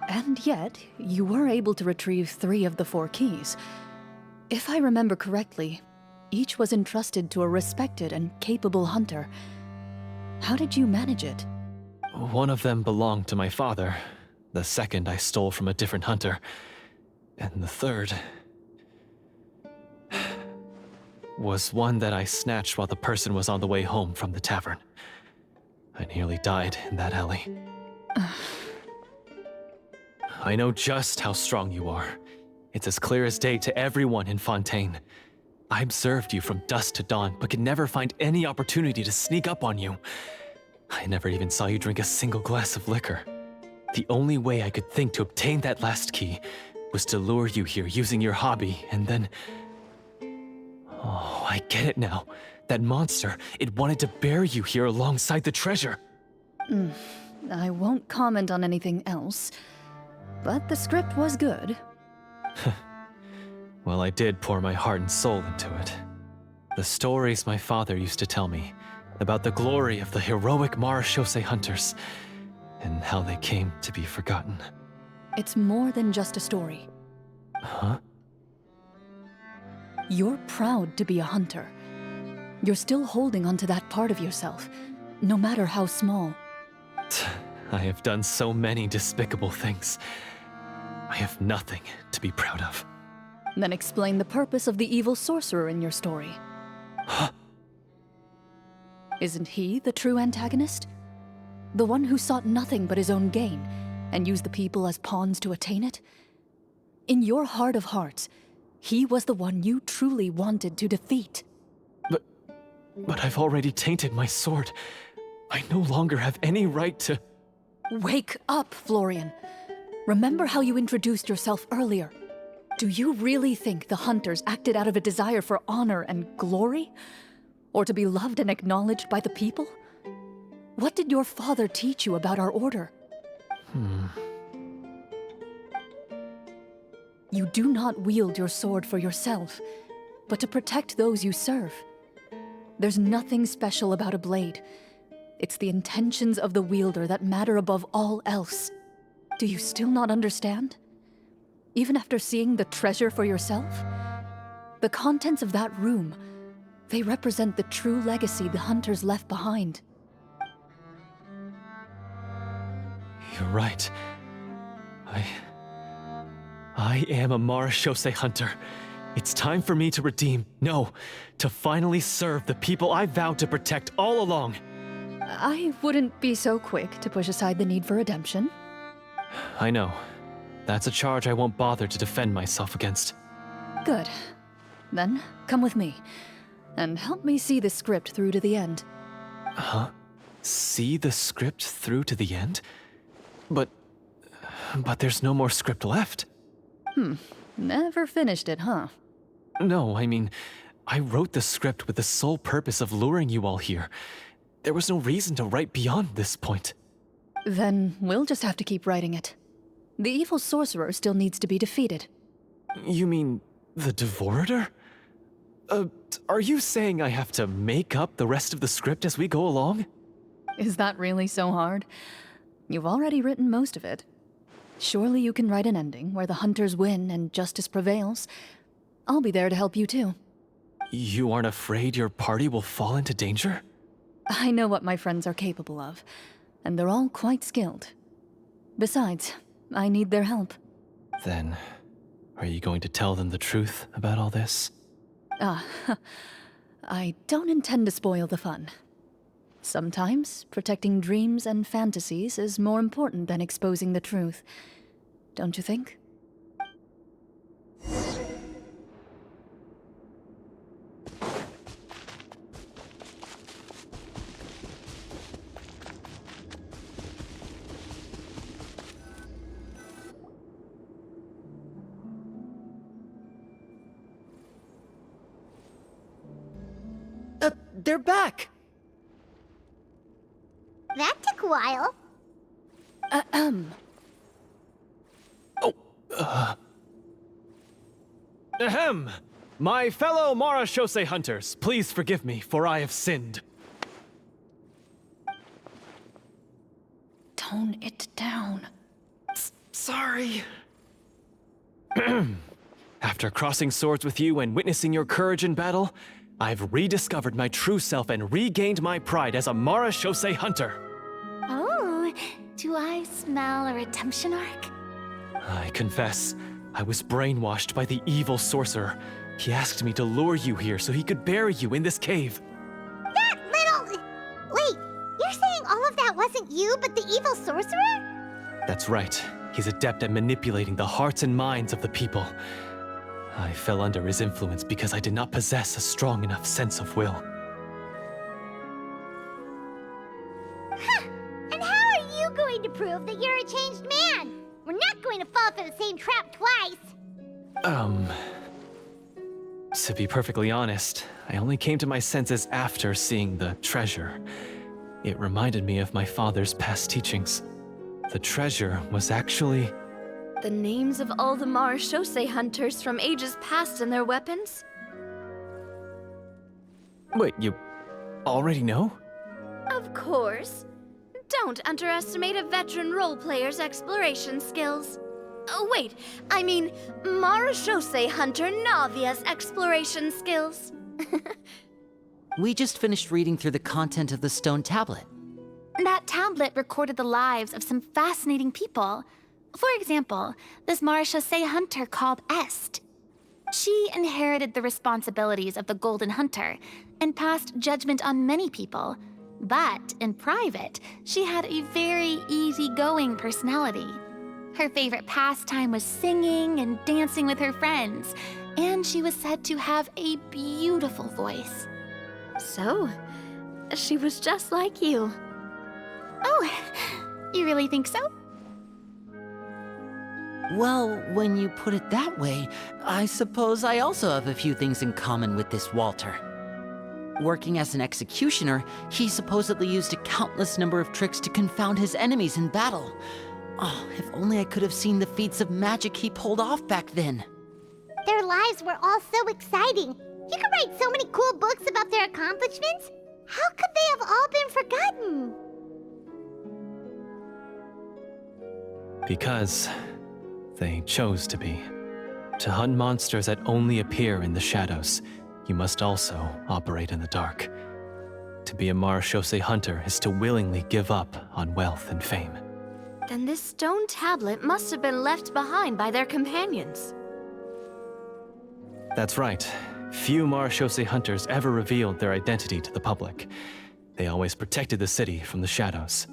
And yet, you were able to retrieve 3 of the 4 keys. If I remember correctly, each was entrusted to a respected and capable hunter. How did you manage it? One of them belonged to my father. The second I stole from a different hunter. And the third... was one that I snatched while the person was on the way home from the tavern. I nearly died in that alley. I know just how strong you are. It's as clear as day to everyone in Fontaine. I observed you from dusk to dawn, but could never find any opportunity to sneak up on you. I never even saw you drink a single glass of liquor. The only way I could think to obtain that last key was to lure you here using your hobby, and then... Oh, I get it now. That monster, it wanted to bury you here alongside the treasure. I won't comment on anything else, but the script was good. Well, I did pour my heart and soul into it. The stories my father used to tell me about the glory of the heroic Marashose hunters and how they came to be forgotten. It's more than just a story. Huh? You're proud to be a hunter. You're still holding onto that part of yourself, no matter how small. I have done so many despicable things. I have nothing to be proud of. Then explain the purpose of the evil sorcerer in your story. Huh? Isn't he the true antagonist? The one who sought nothing but his own gain, and used the people as pawns to attain it? In your heart of hearts, he was the one you truly wanted to defeat. But I've already tainted my sword. I no longer have any right to... Wake up, Florian. Remember how you introduced yourself earlier. Do you really think the hunters acted out of a desire for honor and glory? Or to be loved and acknowledged by the people? What did your father teach you about our order? You do not wield your sword for yourself, but to protect those you serve. There's nothing special about a blade. It's the intentions of the wielder that matter above all else. Do you still not understand? Even after seeing the treasure for yourself? The contents of that room, they represent the true legacy the hunters left behind. You're right. I am a Marashose hunter. It's time for me to redeem, no, to finally serve the people I vowed to protect all along. I wouldn't be so quick to push aside the need for redemption. I know. That's a charge I won't bother to defend myself against. Good. Then, come with me, and help me see the script through to the end. Huh? See the script through to the end? But there's no more script left. Never finished it, huh? No, I mean, I wrote the script with the sole purpose of luring you all here. There was no reason to write beyond this point. Then we'll just have to keep writing it. The evil sorcerer still needs to be defeated. You mean the Devorator? Are you saying I have to make up the rest of the script as we go along? Is that really so hard? You've already written most of it. Surely you can write an ending where the hunters win and justice prevails. I'll be there to help you too. You aren't afraid your party will fall into danger? I know what my friends are capable of, and they're all quite skilled. Besides, I need their help. Then, are you going to tell them the truth about all this? I don't intend to spoil the fun. Sometimes, protecting dreams and fantasies is more important than exposing the truth. Don't you think? They're back! That took a while. Ahem! My fellow Marashose hunters, please forgive me, for I have sinned. Tone it down. Sorry. After crossing swords with you and witnessing your courage in battle, I've rediscovered my true self and regained my pride as a Marashose hunter. Oh, do I smell a redemption arc? I confess, I was brainwashed by the evil sorcerer. He asked me to lure you here so he could bury you in this cave. That little... Wait, you're saying all of that wasn't you, but the evil sorcerer? That's right. He's adept at manipulating the hearts and minds of the people. I fell under his influence because I did not possess a strong enough sense of will. And how are you going to prove that you're a changed man? We're not going to fall for the same trap twice. To be perfectly honest, I only came to my senses after seeing the treasure. It reminded me of my father's past teachings. The treasure was actually... The names of all the Marashose hunters from ages past and their weapons? Wait, you already know? Of course. Don't underestimate a veteran role player's exploration skills. Oh, wait, I mean Marashose hunter Navia's exploration skills. We just finished reading through the content of the stone tablet. That tablet recorded the lives of some fascinating people. For example, this Marashose hunter called Est. She inherited the responsibilities of the Golden Hunter and passed judgment on many people. But in private, she had a very easygoing personality. Her favorite pastime was singing and dancing with her friends, and she was said to have a beautiful voice. So, she was just like you. Oh, you really think so? Well, when you put it that way, I suppose I also have a few things in common with this Walter. Working as an executioner, he supposedly used a countless number of tricks to confound his enemies in battle. Oh, if only I could have seen the feats of magic he pulled off back then. Their lives were all so exciting. You could write so many cool books about their accomplishments. How could they have all been forgotten? Because they chose to be. To hunt monsters that only appear in the shadows, you must also operate in the dark. To be a Marashose hunter is to willingly give up on wealth and fame. Then this stone tablet must have been left behind by their companions. That's right. Few Marashose hunters ever revealed their identity to the public. They always protected the city from the shadows.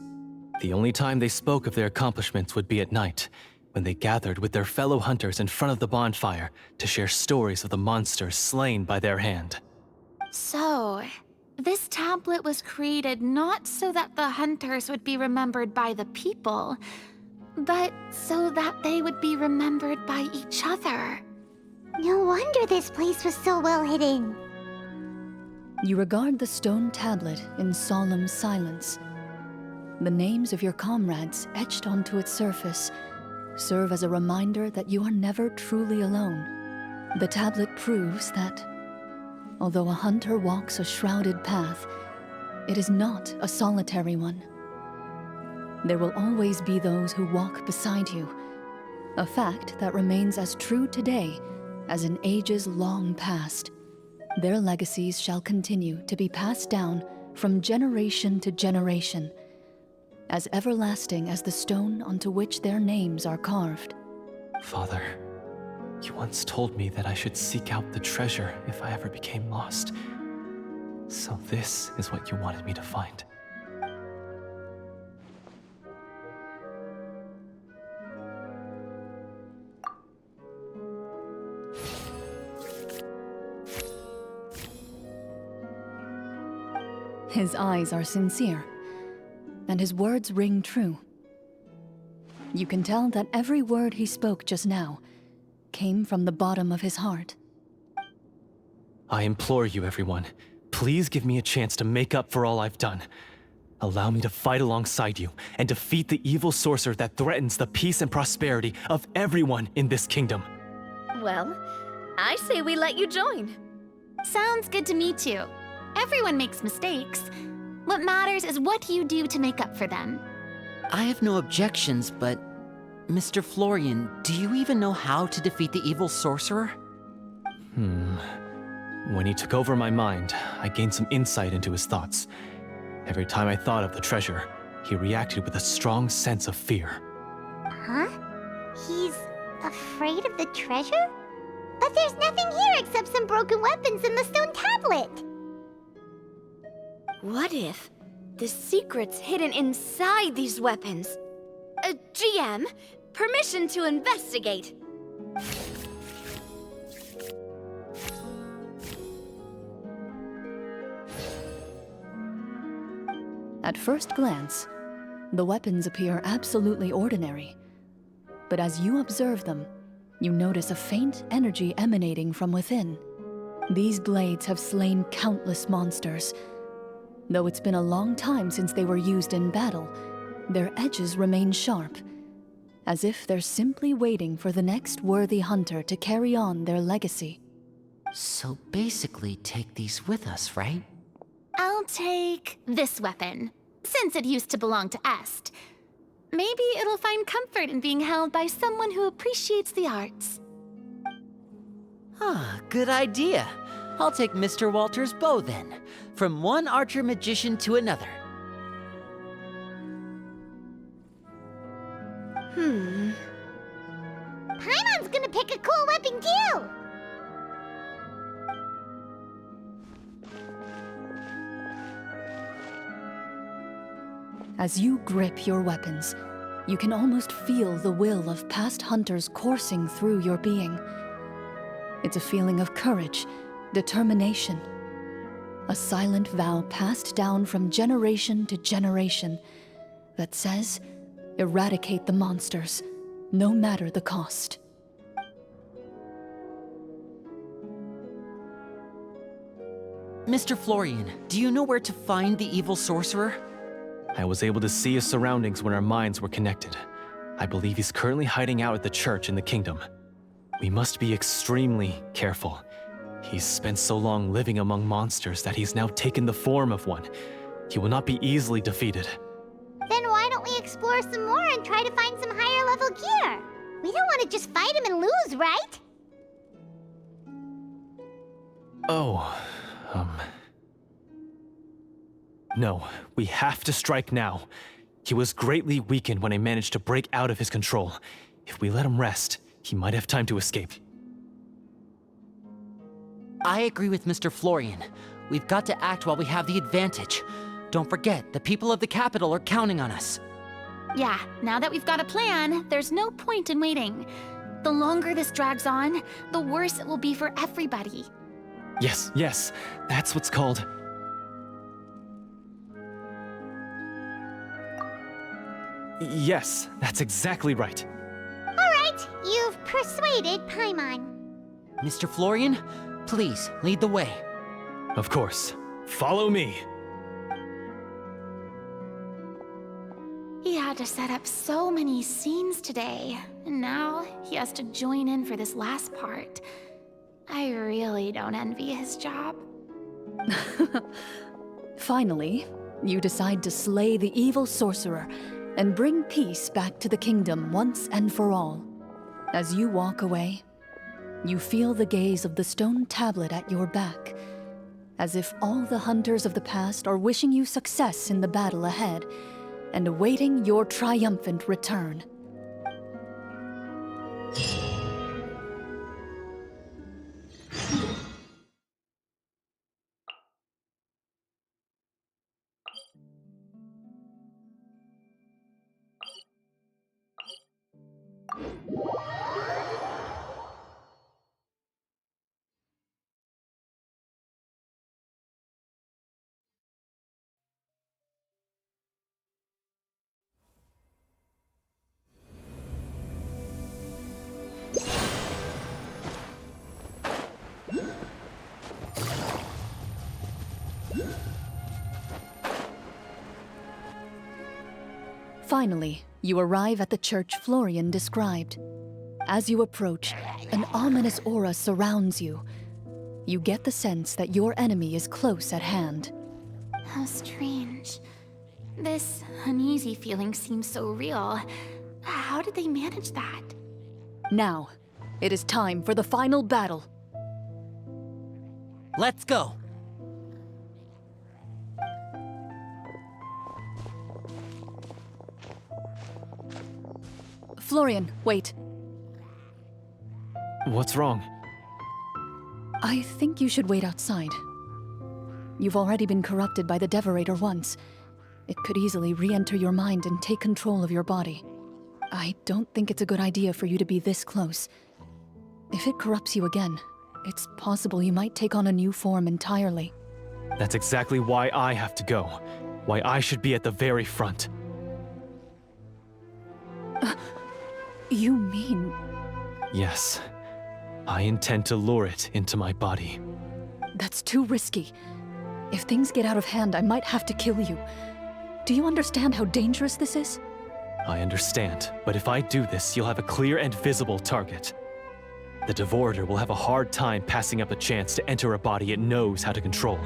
The only time they spoke of their accomplishments would be at night, when they gathered with their fellow hunters in front of the bonfire to share stories of the monsters slain by their hand. So, this tablet was created not so that the hunters would be remembered by the people, but so that they would be remembered by each other. No wonder this place was so well hidden. You regard the stone tablet in solemn silence. The names of your comrades etched onto its surface serve as a reminder that you are never truly alone. The tablet proves that, although a hunter walks a shrouded path, it is not a solitary one. There will always be those who walk beside you, a fact that remains as true today as in ages long past. Their legacies shall continue to be passed down from generation to generation, as everlasting as the stone onto which their names are carved. Father, you once told me that I should seek out the treasure if I ever became lost. So this is what you wanted me to find. His eyes are sincere, and his words ring true. You can tell that every word he spoke just now came from the bottom of his heart. I implore you, everyone, please give me a chance to make up for all I've done. Allow me to fight alongside you and defeat the evil sorcerer that threatens the peace and prosperity of everyone in this kingdom. Well, I say we let you join. Sounds good to me too. Everyone makes mistakes. What matters is what you do to make up for them. I have no objections, but... Mr. Florian, do you even know how to defeat the evil sorcerer? When he took over my mind, I gained some insight into his thoughts. Every time I thought of the treasure, he reacted with a strong sense of fear. Huh? He's afraid of the treasure? But there's nothing here except some broken weapons and the stone tablet. What if the secret's hidden inside these weapons? GM, permission to investigate. At first glance, the weapons appear absolutely ordinary. But as you observe them, you notice a faint energy emanating from within. These blades have slain countless monsters. Though it's been a long time since they were used in battle, their edges remain sharp, as if they're simply waiting for the next worthy hunter to carry on their legacy. So basically, take these with us, right? I'll take this weapon, since it used to belong to Est. Maybe it'll find comfort in being held by someone who appreciates the arts. Ah, good idea. I'll take Mr. Walter's bow then, from one archer magician to another. Paimon's gonna pick a cool weapon too! As you grip your weapons, you can almost feel the will of past hunters coursing through your being. It's a feeling of courage, determination, a silent vow passed down from generation to generation that says, eradicate the monsters, no matter the cost. Mr. Florian, do you know where to find the evil sorcerer? I was able to see his surroundings when our minds were connected. I believe he's currently hiding out at the church in the kingdom. We must be extremely careful. He's spent so long living among monsters that he's now taken the form of one. He will not be easily defeated. Then why don't we explore some more and try to find some higher level gear? We don't want to just fight him and lose, right? Oh, No, we have to strike now. He was greatly weakened when I managed to break out of his control. If we let him rest, he might have time to escape. I agree with Mr. Florian. We've got to act while we have the advantage. Don't forget, the people of the capital are counting on us. Yeah, now that we've got a plan, there's no point in waiting. The longer this drags on, the worse it will be for everybody. Yes, that's what's called... Yes, that's exactly right. Alright, you've persuaded Paimon. Mr. Florian, please lead the way. Of course. Follow me. He had to set up so many scenes today, and now he has to join in for this last part. I really don't envy his job. Finally, you decide to slay the evil sorcerer and bring peace back to the kingdom once and for all. As you walk away, you feel the gaze of the stone tablet at your back, as if all the hunters of the past are wishing you success in the battle ahead and awaiting your triumphant return. Finally, you arrive at the church Florian described. As you approach, an ominous aura surrounds you. You get the sense that your enemy is close at hand. How strange. This uneasy feeling seems so real. How did they manage that? Now, it is time for the final battle. Let's go. Florian, wait. What's wrong? I think you should wait outside. You've already been corrupted by the Devorator once. It could easily re-enter your mind and take control of your body. I don't think it's a good idea for you to be this close. If it corrupts you again, it's possible you might take on a new form entirely. That's exactly why I have to go. Why I should be at the very front. You mean... Yes. I intend to lure it into my body. That's too risky. If things get out of hand, I might have to kill you. Do you understand how dangerous this is? I understand, but if I do this, you'll have a clear and visible target. The Devorator will have a hard time passing up a chance to enter a body it knows how to control.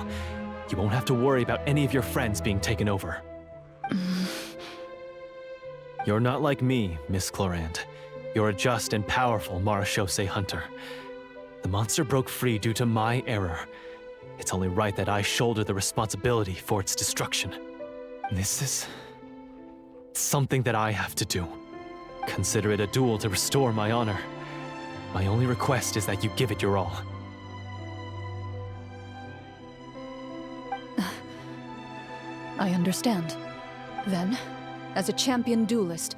You won't have to worry about any of your friends being taken over. You're not like me, Miss Clorinde. You're a just and powerful Marechaussee hunter. The monster broke free due to my error. It's only right that I shoulder the responsibility for its destruction. This is... something that I have to do. Consider it a duel to restore my honor. My only request is that you give it your all. I understand. Then, as a champion duelist,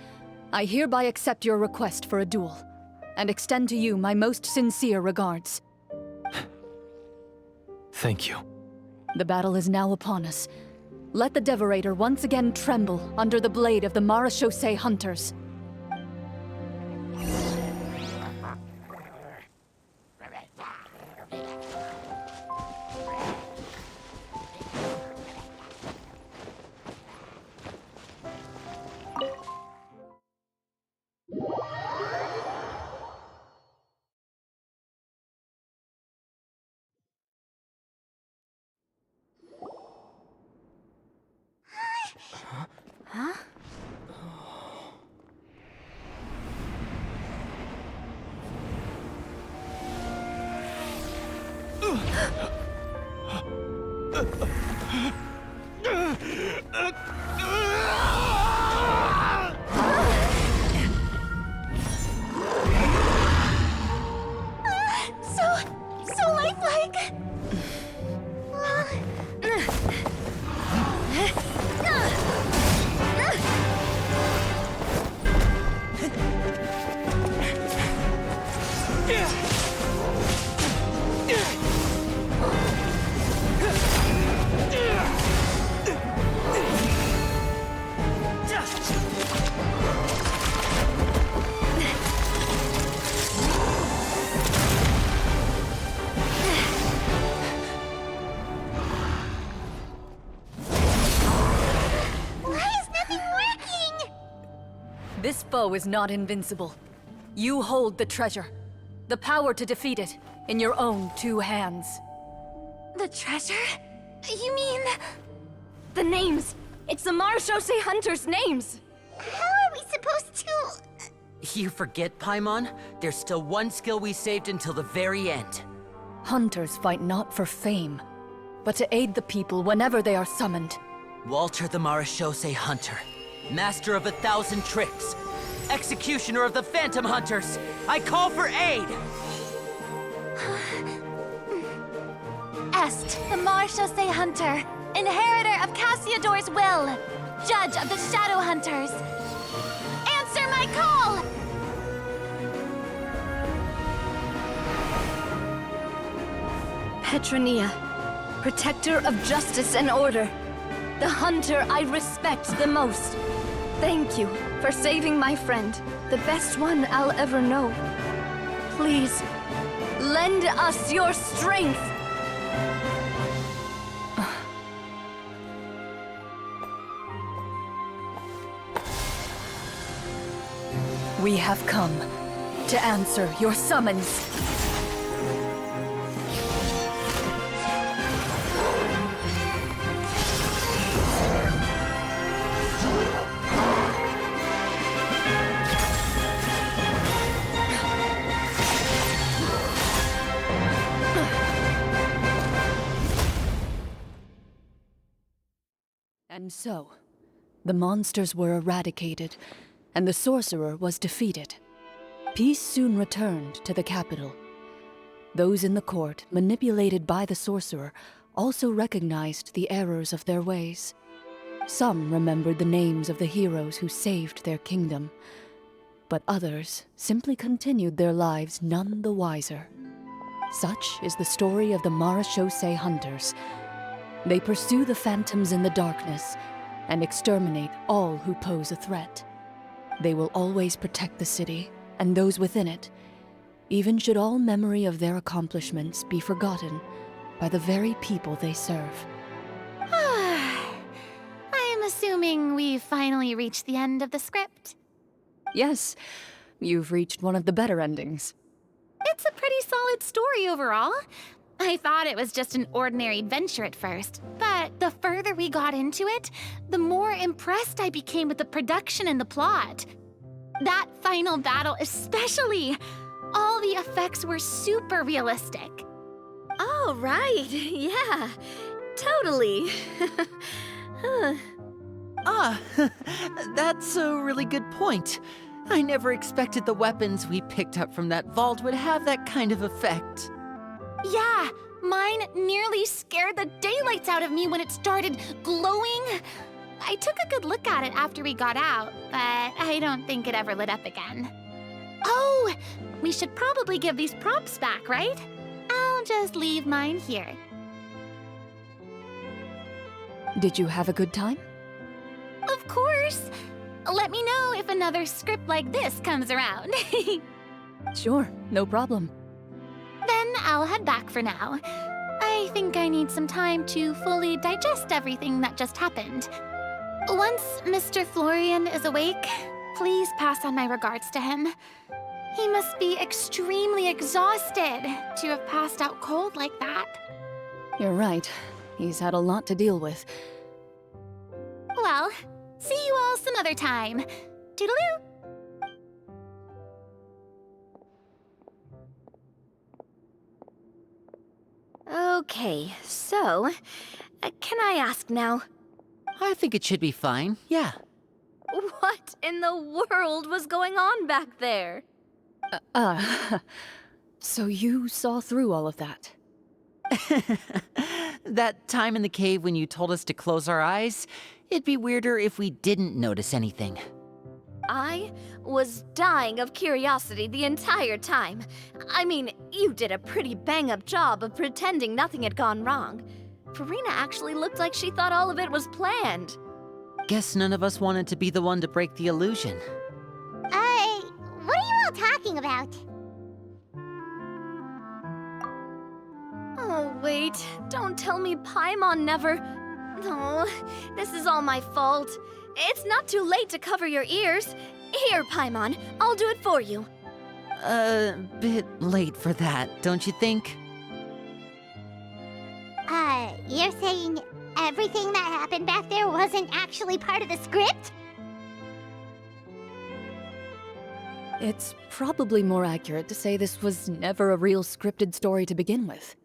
I hereby accept your request for a duel, and extend to you my most sincere regards. Thank you. The battle is now upon us. Let the Devorator once again tremble under the blade of the Marechaussee hunters. So lifelike! This foe is not invincible. You hold the treasure. The power to defeat it in your own two hands. The treasure? You mean... the names! It's the Marechaussee hunters' names! How are we supposed to... You forget, Paimon? There's still one skill we saved until the very end. Hunters fight not for fame, but to aid the people whenever they are summoned. Walter the Marechaussee Hunter, master of 1,000 tricks, executioner of the Phantom Hunters, I call for aid! Est, the Marechaussee Hunter, inheritor of Cassiodor's will, judge of the Shadow Hunters. Answer my call! Petronia, protector of justice and order. The hunter I respect the most. Thank you for saving my friend, the best one I'll ever know. Please, lend us your strength! We have come to answer your summons. And so, the monsters were eradicated, and the sorcerer was defeated. Peace soon returned to the capital. Those in the court, manipulated by the sorcerer, also recognized the errors of their ways. Some remembered the names of the heroes who saved their kingdom, but others simply continued their lives none the wiser. Such is the story of the Marechaussee Hunters, They pursue the phantoms in the darkness and exterminate all who pose a threat. They will always protect the city and those within it, even should all memory of their accomplishments be forgotten by the very people they serve. I'm assuming we've finally reached the end of the script. Yes, you've reached one of the better endings. It's a pretty solid story overall. I thought it was just an ordinary adventure at first, but the further we got into it, the more impressed I became with the production and the plot. That final battle especially. All the effects were super realistic. Oh, right. Yeah, totally. That's a really good point. I never expected the weapons we picked up from that vault would have that kind of effect. Yeah, mine nearly scared the daylights out of me when it started glowing. I took a good look at it after we got out, but I don't think it ever lit up again. Oh, we should probably give these props back, right? I'll just leave mine here. Did you have a good time? Of course. Let me know if another script like this comes around. Sure, no problem. Then I'll head back for now. I think I need some time to fully digest everything that just happened. Once Mr. Florian is awake, please pass on my regards to him. He must be extremely exhausted to have passed out cold like that. You're right. He's had a lot to deal with. Well, see you all some other time. Toodaloo! Okay, so, can I ask now? I think it should be fine, yeah. What in the world was going on back there? So you saw through all of that? That time in the cave when you told us to close our eyes, it'd be weirder if we didn't notice anything. I was dying of curiosity the entire time. I mean, you did a pretty bang-up job of pretending nothing had gone wrong. Farina actually looked like she thought all of it was planned. Guess none of us wanted to be the one to break the illusion. What are you all talking about? Oh, wait. Don't tell me Paimon never... No, this is all my fault. It's not too late to cover your ears. Here, Paimon, I'll do it for you. Bit late for that, don't you think? You're saying everything that happened back there wasn't actually part of the script? It's probably more accurate to say this was never a real scripted story to begin with.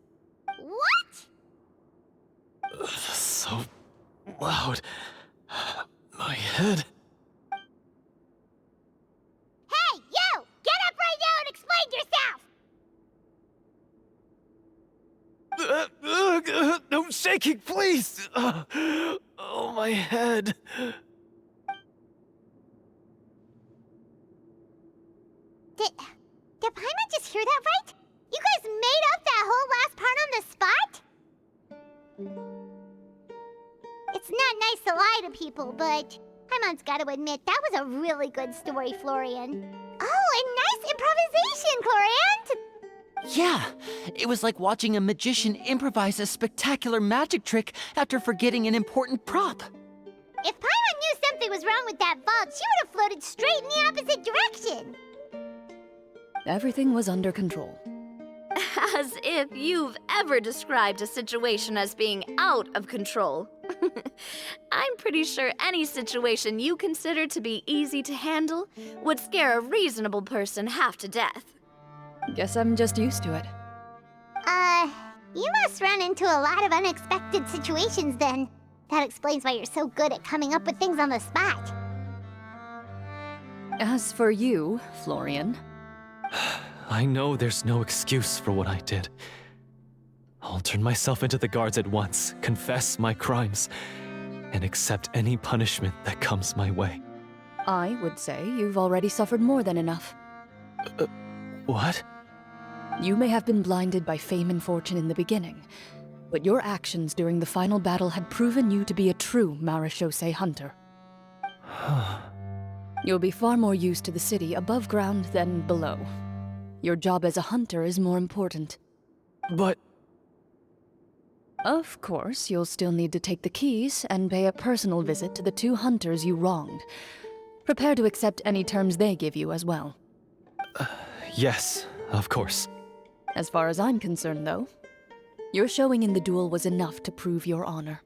What? So loud. My head. Hey, you! Get up right now and explain yourself! No shaking, please! Oh, my head. Did Paimon just hear that right? You guys made up that whole last part on the spot? It's not nice to lie to people, but Paimon's gotta admit, that was a really good story, Florian. Oh, and nice improvisation, Clorinde! Yeah, it was like watching a magician improvise a spectacular magic trick after forgetting an important prop. If Paimon knew something was wrong with that vault, she would have floated straight in the opposite direction. Everything was under control. As if you've ever described a situation as being out of control. I'm pretty sure any situation you consider to be easy to handle would scare a reasonable person half to death. Guess I'm just used to it. You must run into a lot of unexpected situations then. That explains why you're so good at coming up with things on the spot. As for you, Florian... I know there's no excuse for what I did. I'll turn myself into the guards at once, confess my crimes, and accept any punishment that comes my way. I would say you've already suffered more than enough. What? You may have been blinded by fame and fortune in the beginning, but your actions during the final battle had proven you to be a true Marechaussee hunter. You'll be far more used to the city above ground than below. Your job as a hunter is more important. But Of course, you'll still need to take the keys and pay a personal visit to the 2 hunters you wronged. Prepare to accept any terms they give you as well. Yes, of course. As far as I'm concerned, though, your showing in the duel was enough to prove your honor.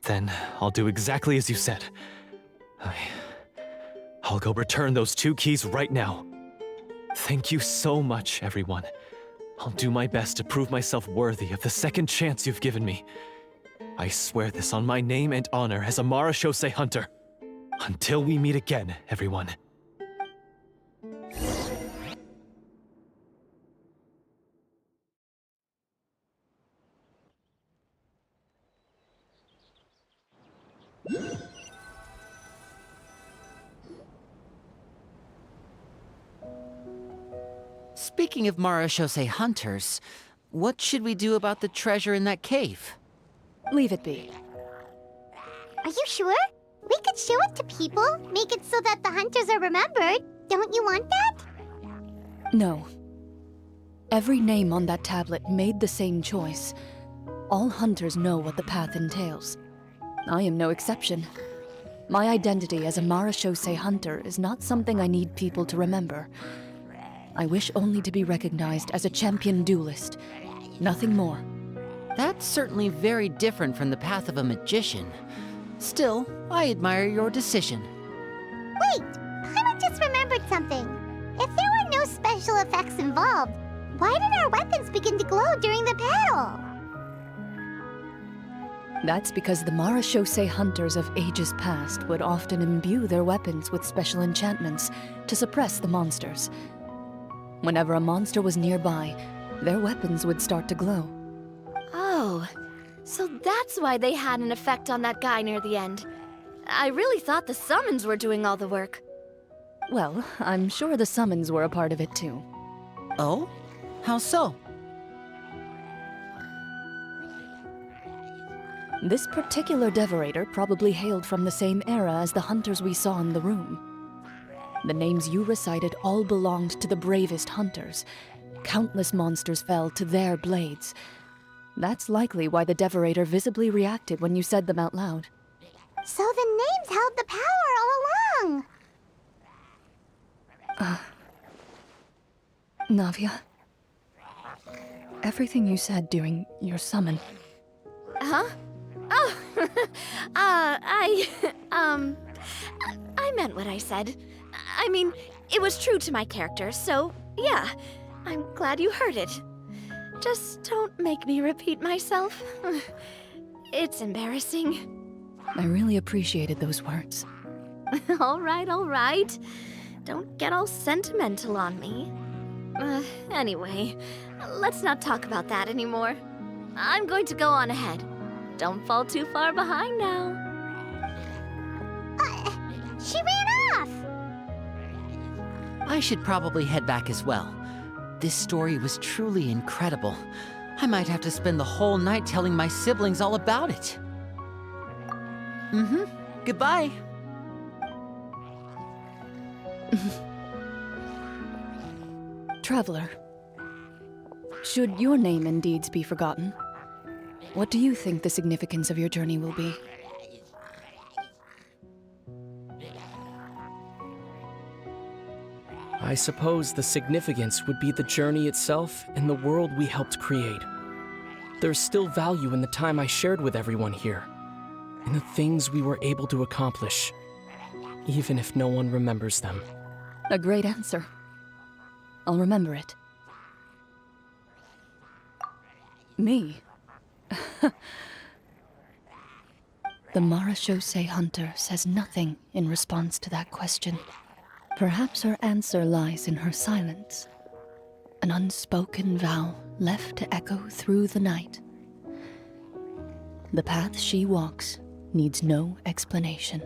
Then I'll do exactly as you said. I'll go return those 2 keys right now. Thank you so much, everyone. I'll do my best to prove myself worthy of the second chance you've given me. I swear this on my name and honor as a Marechaussee hunter. Until we meet again, everyone. Speaking of Marechaussee hunters, what should we do about the treasure in that cave? Leave it be. Are you sure? We could show it to people, make it so that the hunters are remembered. Don't you want that? No. Every name on that tablet made the same choice. All hunters know what the path entails. I am no exception. My identity as a Marechaussee hunter is not something I need people to remember. I wish only to be recognized as a champion duelist. Nothing more. That's certainly very different from the path of a magician. Still, I admire your decision. Wait! Paimon just remembered something. If there were no special effects involved, why did our weapons begin to glow during the battle? That's because the Marechaussee hunters of ages past would often imbue their weapons with special enchantments to suppress the monsters. Whenever a monster was nearby, their weapons would start to glow. Oh, so that's why they had an effect on that guy near the end. I really thought the summons were doing all the work. Well, I'm sure the summons were a part of it too. Oh? How so? This particular devorator probably hailed from the same era as the hunters we saw in the room. The names you recited all belonged to the bravest hunters. Countless monsters fell to their blades. That's likely why the devorator visibly reacted when you said them out loud. So the names held the power all along! Navia, everything you said during your summon. Huh? Oh, I meant what I said. I mean, it was true to my character, so yeah, I'm glad you heard it. Just don't make me repeat myself. It's embarrassing. I really appreciated those words. All right. Don't get all sentimental on me. Anyway, let's not talk about that anymore. I'm going to go on ahead. Don't fall too far behind now. She ran off! I should probably head back as well. This story was truly incredible. I might have to spend the whole night telling my siblings all about it. Goodbye. Traveler, should your name and deeds be forgotten, what do you think the significance of your journey will be? I suppose the significance would be the journey itself and the world we helped create. There's still value in the time I shared with everyone here, in the things we were able to accomplish, even if no one remembers them. A great answer. I'll remember it. Me? The Marechaussee hunter says nothing in response to that question. Perhaps her answer lies in her silence. An unspoken vow left to echo through the night. The path she walks needs no explanation.